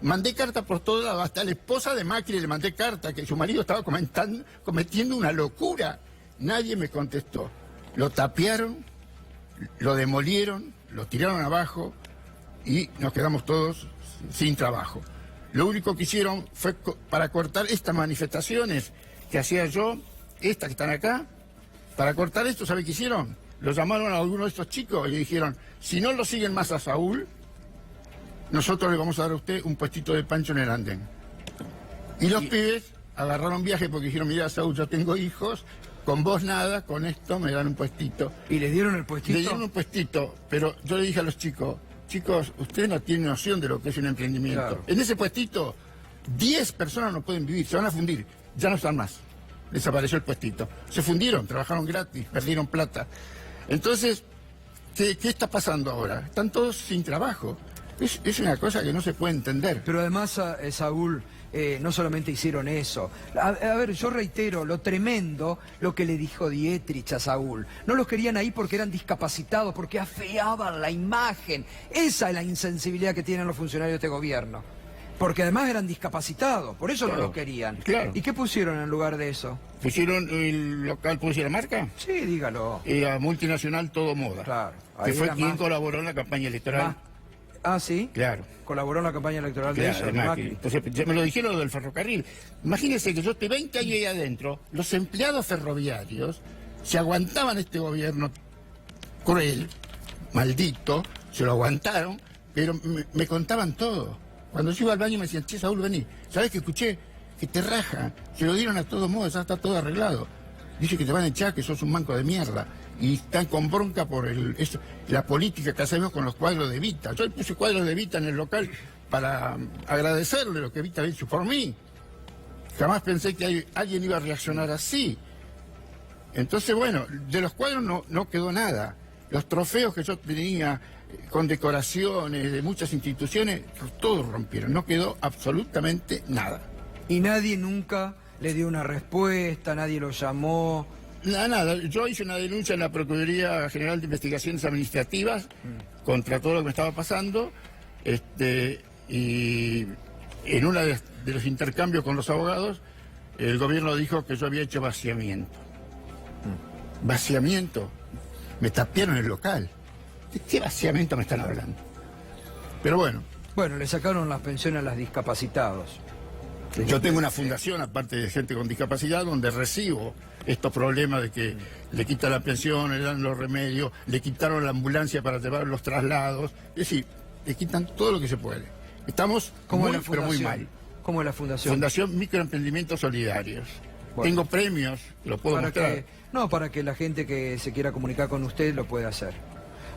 Mandé carta por todos lados, hasta a la esposa de Macri le mandé carta, que su marido estaba cometiendo una locura. Nadie me contestó. Lo tapiaron, lo demolieron, lo tiraron abajo y nos quedamos todos sin trabajo. Lo único que hicieron fue para cortar estas manifestaciones que hacía yo, estas que están acá, para cortar esto, ¿sabe qué hicieron? Lo llamaron a algunos de estos chicos y le dijeron, si no lo siguen más a Saúl, nosotros le vamos a dar a usted un puestito de pancho en el andén. Y los pibes agarraron viaje porque dijeron, mira Saúl, yo tengo hijos, con vos nada, con esto me dan un puestito. ¿Y les dieron el puestito? Le dieron un puestito, pero yo le dije a los chicos, ustedes no tienen noción de lo que es un emprendimiento. Claro. En ese puestito, 10 personas no pueden vivir, se van a fundir, ya no están más. Desapareció el puestito. Se fundieron, trabajaron gratis, perdieron plata. Entonces, ¿qué está pasando ahora? Están todos sin trabajo. Es una cosa que no se puede entender. Pero además, Saúl, no solamente hicieron eso. A ver, yo reitero, lo tremendo, lo que le dijo Dietrich a Saúl. No los querían ahí porque eran discapacitados, porque afeaban la imagen. Esa es la insensibilidad que tienen los funcionarios de este gobierno. Porque además eran discapacitados, por eso Claro, no los querían. claro. ¿Y qué pusieron en lugar de eso? ¿Pusieron el local, puse la marca? Sí, dígalo. La multinacional Todo Moda. Claro. Que Ahí fue era quien más- colaboró en la campaña electoral. ¿Sí? Claro. Colaboró en la campaña electoral de Claro, ellos, de Macri. Macri. Entonces, ya me lo dijeron lo del ferrocarril. Imagínense que yo estoy 20 años ahí adentro, los empleados ferroviarios se aguantaban este gobierno cruel, maldito, se lo aguantaron, pero me contaban todo. Cuando yo iba al baño me decían, che, Saúl, vení, ¿sabes que escuché? Que te raja, se lo dieron a todos modos, ya está todo arreglado. Dice que te van a echar, que sos un manco de mierda. y están con bronca por la política que hacemos con los cuadros de Evita. Yo puse cuadros de Evita en el local para agradecerle lo que Evita ha hecho por mí. Jamás pensé que alguien iba a reaccionar así. Entonces, bueno, de los cuadros no quedó nada. Los trofeos que yo tenía con decoraciones de muchas instituciones, todos rompieron. No quedó absolutamente nada. Y nadie nunca le dio una respuesta, nadie lo llamó. Nada. Yo hice una denuncia en la Procuraduría General de Investigaciones Administrativas contra todo lo que me estaba pasando. Y en uno de los intercambios con los abogados, el gobierno dijo que yo había hecho vaciamiento. ¿Vaciamiento? Me tapiaron el local. ¿De qué vaciamiento me están hablando? Pero bueno. Bueno, le sacaron las pensiones a los discapacitados. Yo tengo una fundación, aparte de gente con discapacidad, donde recibo estos problemas de que le quitan la pensión, le dan los remedios, le quitaron la ambulancia para llevar los traslados. Es decir, le quitan todo lo que se puede. Estamos pero muy mal. ¿Cómo es la fundación? Fundación Microemprendimientos Solidarios. Bueno, tengo premios, lo puedo mostrar. Para que la gente que se quiera comunicar con usted lo pueda hacer.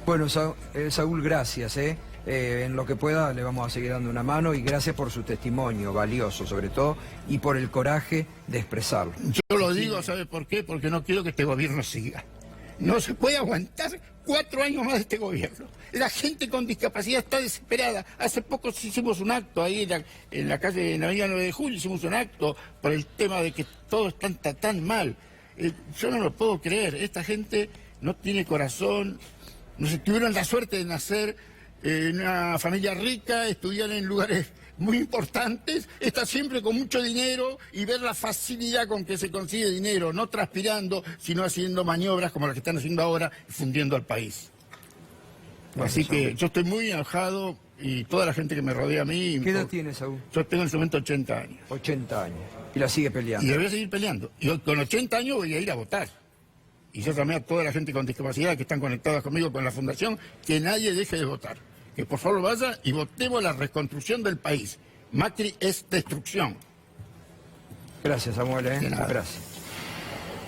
Bueno, Saúl, gracias. En lo que pueda le vamos a seguir dando una mano y gracias por su testimonio, valioso sobre todo, y por el coraje de expresarlo. Yo lo digo, ¿sabe por qué? Porque no quiero que este gobierno siga. No se puede aguantar 4 años más de este gobierno. La gente con discapacidad está desesperada. Hace poco hicimos un acto ahí en la calle, en la avenida 9 de Julio, hicimos un acto por el tema de que todo está tan mal. Yo no lo puedo creer. Esta gente no tiene corazón. No sé, tuvieron la suerte de nacer en una familia rica, estudiar en lugares muy importantes, está siempre con mucho dinero y ver la facilidad con que se consigue dinero, no transpirando, sino haciendo maniobras como las que están haciendo ahora, fundiendo al país. Así que yo estoy muy enojado y toda la gente que me rodea a mí... ¿Qué edad tienes, Saúl? Yo tengo en este momento 80 años. 80 años. Y la sigue peleando. Y la voy a seguir peleando. Y con 80 años voy a ir a votar. Y yo llamé a toda la gente con discapacidad que están conectadas conmigo con la Fundación, que nadie deje de votar. Que por favor vaya y votemos la reconstrucción del país. Macri es destrucción. Gracias, Samuel. Gracias.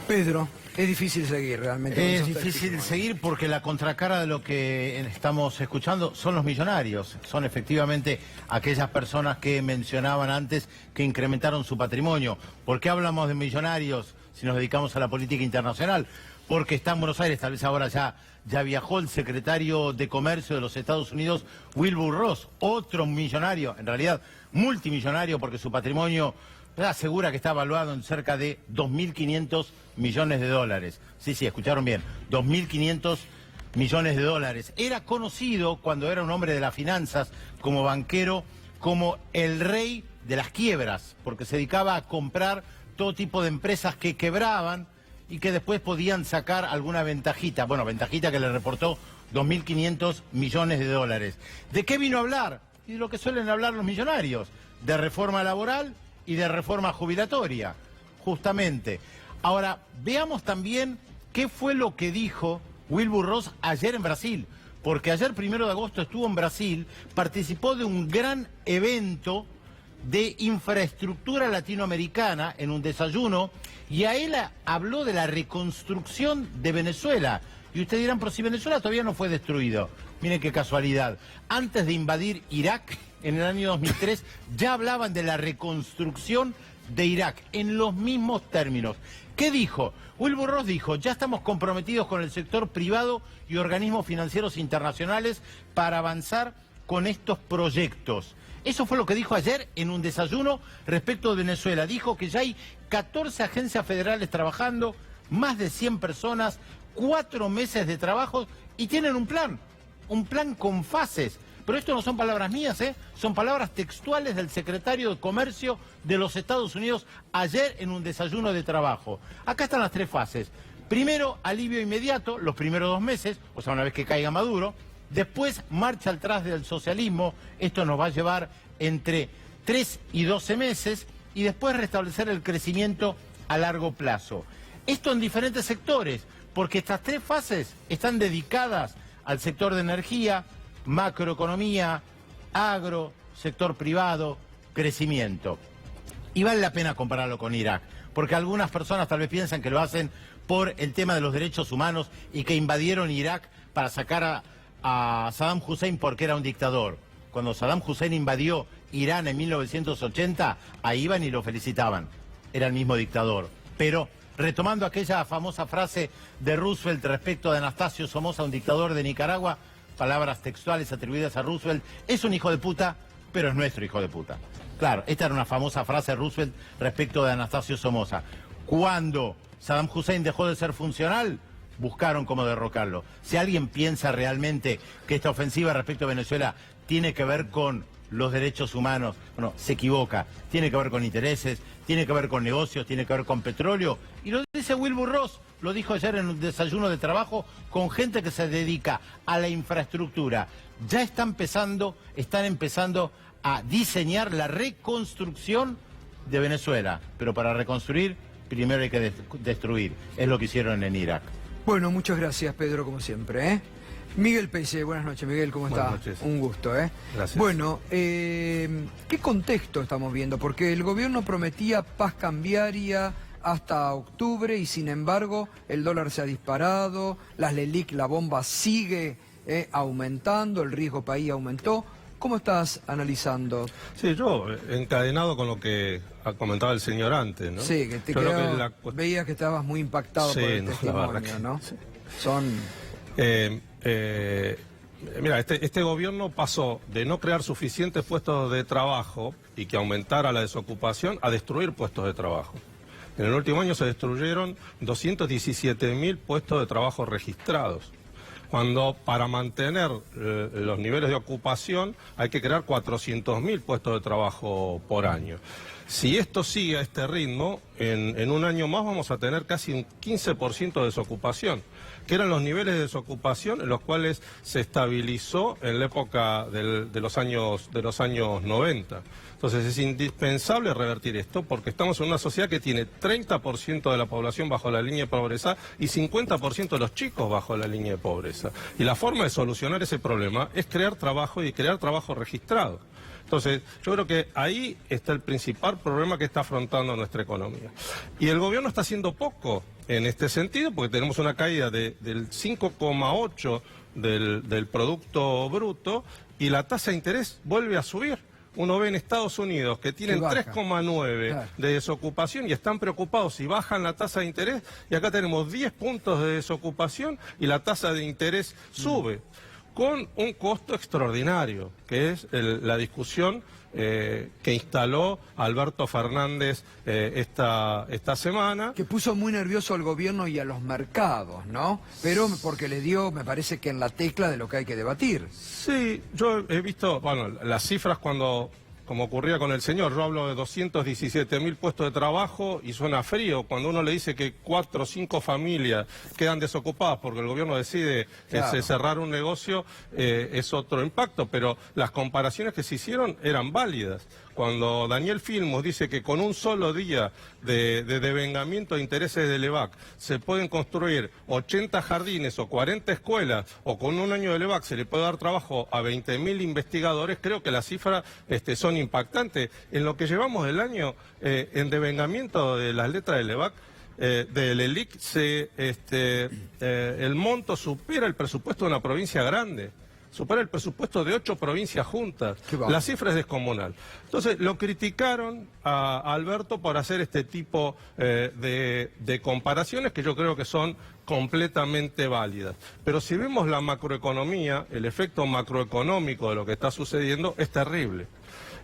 Pedro, es difícil seguir realmente. Es difícil seguir porque la contracara de lo que estamos escuchando son los millonarios. Son efectivamente aquellas personas que mencionaban antes que incrementaron su patrimonio. ¿Por qué hablamos de millonarios si nos dedicamos a la política internacional? Porque está en Buenos Aires, tal vez ahora ya viajó el secretario de Comercio de los Estados Unidos, Wilbur Ross, otro millonario, en realidad multimillonario, porque su patrimonio asegura que está evaluado en cerca de 2.500 millones de dólares. Sí, escucharon bien, 2.500 millones de dólares. Era conocido, cuando era un hombre de las finanzas, como banquero, como el rey de las quiebras, porque se dedicaba a comprar todo tipo de empresas que quebraban y que después podían sacar alguna ventajita. Bueno, ventajita que le reportó 2.500 millones de dólares. ¿De qué vino a hablar? Y de lo que suelen hablar los millonarios, de reforma laboral y de reforma jubilatoria, justamente. Ahora, veamos también qué fue lo que dijo Wilbur Ross ayer en Brasil, porque ayer 1 de agosto estuvo en Brasil, participó de un gran evento de infraestructura latinoamericana en un desayuno, y a él habló de la reconstrucción de Venezuela. Y ustedes dirán, pero si Venezuela todavía no fue destruido. Miren qué casualidad. Antes de invadir Irak, en el año 2003, ya hablaban de la reconstrucción de Irak, en los mismos términos. ¿Qué dijo? Wilbur Ross dijo, ya estamos comprometidos con el sector privado y organismos financieros internacionales para avanzar con estos proyectos. Eso fue lo que dijo ayer en un desayuno respecto de Venezuela. Dijo que ya hay 14 agencias federales trabajando, más de 100 personas, 4 meses de trabajo y tienen un plan con fases. Pero esto no son palabras mías, son palabras textuales del secretario de Comercio de los Estados Unidos ayer en un desayuno de trabajo. Acá están las 3 fases. Primero, alivio inmediato, los primeros 2 meses, o sea, una vez que caiga Maduro. Después, marcha atrás del socialismo, esto nos va a llevar entre 3 y 12 meses, y después restablecer el crecimiento a largo plazo. Esto en diferentes sectores, porque estas 3 fases están dedicadas al sector de energía, macroeconomía, agro, sector privado, crecimiento. Y vale la pena compararlo con Irak, porque algunas personas tal vez piensan que lo hacen por el tema de los derechos humanos y que invadieron Irak para sacar a Saddam Hussein porque era un dictador. Cuando Saddam Hussein invadió Irán en 1980, ahí iban y lo felicitaban. Era el mismo dictador. Pero retomando aquella famosa frase de Roosevelt respecto de Anastasio Somoza, un dictador de Nicaragua, palabras textuales atribuidas a Roosevelt, es un hijo de puta, pero es nuestro hijo de puta. Claro, esta era una famosa frase de Roosevelt respecto de Anastasio Somoza. Cuando Saddam Hussein dejó de ser funcional, buscaron cómo derrocarlo. Si alguien piensa realmente que esta ofensiva respecto a Venezuela tiene que ver con los derechos humanos, bueno, se equivoca. Tiene que ver con intereses, tiene que ver con negocios, tiene que ver con petróleo. Y lo dice Wilbur Ross, lo dijo ayer en un desayuno de trabajo con gente que se dedica a la infraestructura. Ya están empezando a diseñar la reconstrucción de Venezuela. Pero para reconstruir, primero hay que destruir. Es lo que hicieron en Irak. Bueno, muchas gracias, Pedro, como siempre, ¿eh? Miguel Pelle, buenas noches, Miguel, ¿cómo está? Buenas noches. Un gusto, ¿eh? Gracias. Bueno, ¿qué contexto estamos viendo? Porque el gobierno prometía paz cambiaria hasta octubre y sin embargo el dólar se ha disparado, las LELIQ, la bomba sigue aumentando, el riesgo país aumentó. ¿Cómo estás analizando? Sí, yo encadenado con lo que comentaba el señor antes, ¿no? Sí, que te veía que estabas muy impactado por el testimonio, ¿no? Sí. Son... Mira, este gobierno pasó de no crear suficientes puestos de trabajo y que aumentara la desocupación a destruir puestos de trabajo. En el último año se destruyeron 217.000 puestos de trabajo registrados, cuando para mantener los niveles de ocupación hay que crear 400.000 puestos de trabajo por año. Si esto sigue a este ritmo, en un año más vamos a tener casi un 15% de desocupación, que eran los niveles de desocupación en los cuales se estabilizó en la época de los años 90. Entonces es indispensable revertir esto porque estamos en una sociedad que tiene 30% de la población bajo la línea de pobreza y 50% de los chicos bajo la línea de pobreza. Y la forma de solucionar ese problema es crear trabajo y crear trabajo registrado. Entonces, yo creo que ahí está el principal problema que está afrontando nuestra economía. Y el gobierno está haciendo poco en este sentido, porque tenemos una caída del 5,8% del Producto Bruto y la tasa de interés vuelve a subir. Uno ve en Estados Unidos que tienen 3,9 de desocupación y están preocupados si bajan la tasa de interés, y acá tenemos 10 puntos de desocupación y la tasa de interés sube, con un costo extraordinario, que es la discusión que instaló Alberto Fernández esta semana. Que puso muy nervioso al gobierno y a los mercados, ¿no? Pero porque le dio, me parece que en la tecla de lo que hay que debatir. Sí, yo he visto, bueno, las cifras como ocurría con el señor, yo hablo de 217.000 puestos de trabajo y suena frío cuando uno le dice que 4 o 5 familias quedan desocupadas porque el gobierno decide cerrar un negocio, es otro impacto, pero las comparaciones que se hicieron eran válidas. Cuando Daniel Filmus dice que con un solo día de devengamiento de intereses del EVAC se pueden construir 80 jardines o 40 escuelas, o con un año del EVAC se le puede dar trabajo a 20.000 investigadores, creo que las cifras son impactantes. En lo que llevamos del año en devengamiento de las letras del EVAC, del ELIC, el monto supera el presupuesto de una provincia grande. Supera el presupuesto de 8 provincias juntas. La cifra es descomunal. Entonces, lo criticaron a Alberto por hacer este tipo de comparaciones que yo creo que son completamente válidas. Pero si vemos la macroeconomía, el efecto macroeconómico de lo que está sucediendo es terrible.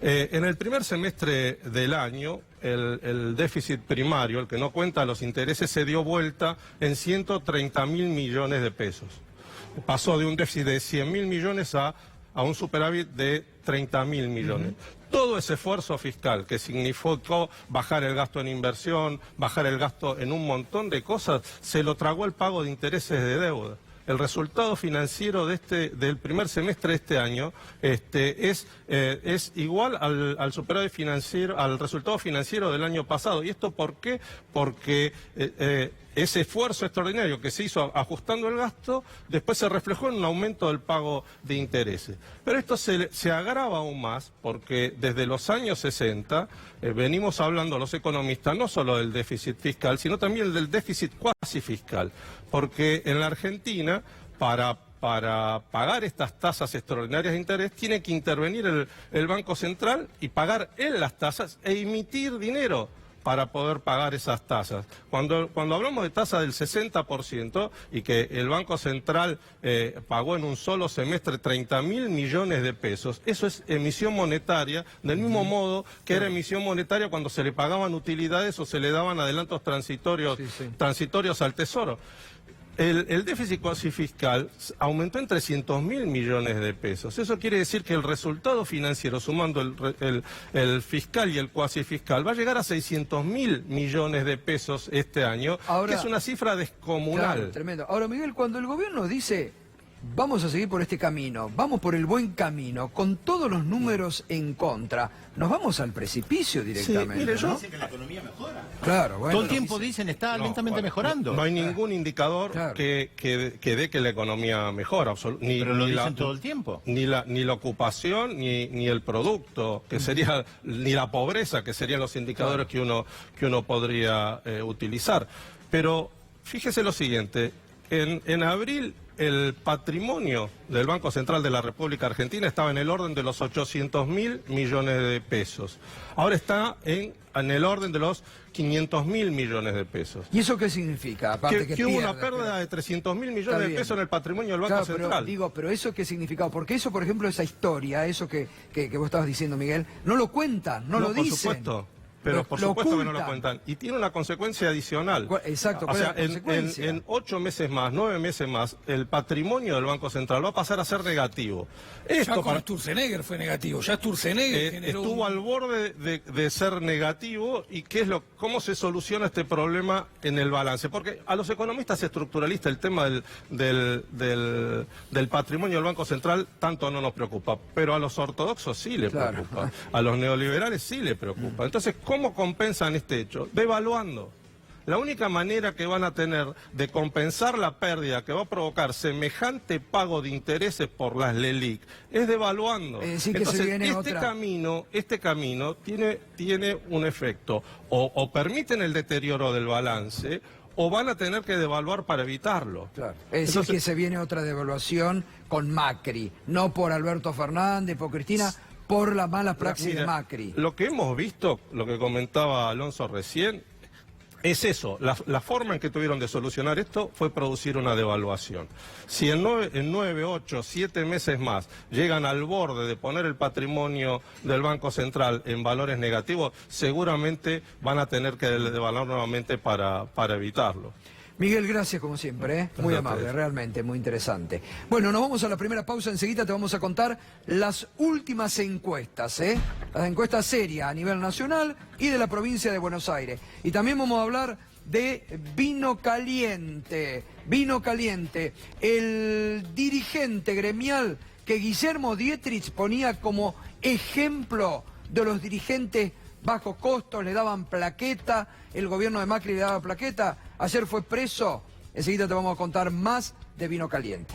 En el primer semestre del año, el déficit primario, el que no cuenta los intereses, se dio vuelta en 130.000 millones de pesos. Pasó de un déficit de 100.000 millones a un superávit de 30.000 millones. Todo ese esfuerzo fiscal que significó bajar el gasto en inversión, bajar el gasto en un montón de cosas, se lo tragó el pago de intereses de deuda. El resultado financiero del primer semestre de este año es igual al superávit financiero, al resultado financiero del año pasado. ¿Y esto por qué? Porque ese esfuerzo extraordinario que se hizo ajustando el gasto, después se reflejó en un aumento del pago de intereses. Pero esto se agrava aún más porque desde los años 60 venimos hablando los economistas no solo del déficit fiscal, sino también del déficit cuasi fiscal. Porque en la Argentina, para pagar estas tasas extraordinarias de interés, tiene que intervenir el Banco Central y pagar él las tasas e emitir dinero para poder pagar esas tasas. Cuando hablamos de tasa del 60% y que el Banco Central pagó en un solo semestre 30.000 millones de pesos, eso es emisión monetaria, del mismo modo que era emisión monetaria cuando se le pagaban utilidades o se le daban adelantos transitorios al Tesoro. El déficit cuasi fiscal aumentó en 300.000 millones de pesos. Eso quiere decir que el resultado financiero, sumando el fiscal y el cuasi fiscal, va a llegar a 600.000 millones de pesos este año, que es una cifra descomunal. Claro, tremendo. Ahora, Miguel, cuando el gobierno dice vamos a seguir por este camino, vamos por el buen camino, con todos los números en contra, nos vamos al precipicio directamente. Sí, mire, ¿no? dicen que la economía mejora. Claro, bueno. Todo el tiempo dicen está lentamente mejorando. No hay ningún indicador que dé que la economía mejora. Pero lo dicen todo el tiempo. Ni la ocupación, ni el producto, que sería, ni la pobreza, que serían los indicadores que uno podría utilizar. Pero fíjese lo siguiente, en abril el patrimonio del Banco Central de la República Argentina estaba en el orden de los 800.000 millones de pesos. Ahora está en el orden de los 500.000 millones de pesos. ¿Y eso qué significa? Aparte que hubo una pérdida de 300.000 millones de pesos en el patrimonio del Banco Central. Pero eso qué significa, porque eso, por ejemplo, esa historia, eso que vos estabas diciendo, Miguel, no lo cuentan, no lo dicen. Por supuesto. Pero por supuesto que no lo cuentan. Y tiene una consecuencia adicional. Exacto. O sea, en 8 meses más, 9 meses más, el patrimonio del Banco Central va a pasar a ser negativo. Esto ya con Sturzenegger fue negativo. Ya Sturzenegger estuvo al borde de ser negativo. ¿Y cómo se soluciona este problema en el balance? Porque a los economistas estructuralistas el tema del patrimonio del Banco Central tanto no nos preocupa. Pero a los ortodoxos sí les preocupa. A los neoliberales sí les preocupa. Entonces, ¿cómo compensan este hecho? Devaluando. La única manera que van a tener de compensar la pérdida que va a provocar semejante pago de intereses por las LELIQ es devaluando. Entonces, este camino tiene un efecto. O permiten el deterioro del balance, o van a tener que devaluar para evitarlo. Claro. Es decir, que se viene otra devaluación con Macri, no por Alberto Fernández, por Cristina, por la mala praxis de Macri. Lo que hemos visto, lo que comentaba Alonso recién, es eso. La forma en que tuvieron de solucionar esto fue producir una devaluación. Si en 9, 8, 7 meses más llegan al borde de poner el patrimonio del Banco Central en valores negativos, seguramente van a tener que devaluar nuevamente para evitarlo. Miguel, gracias como siempre, muy amable, realmente muy interesante. Bueno, nos vamos a la primera pausa, enseguida te vamos a contar las últimas encuestas, las encuestas serias a nivel nacional y de la provincia de Buenos Aires. Y también vamos a hablar de Vino Caliente, el dirigente gremial que Guillermo Dietrich ponía como ejemplo de los dirigentes bajos costos, le daban plaqueta, el gobierno de Macri le daba plaqueta, ayer fue preso. Enseguida te vamos a contar más de Vino Caliente.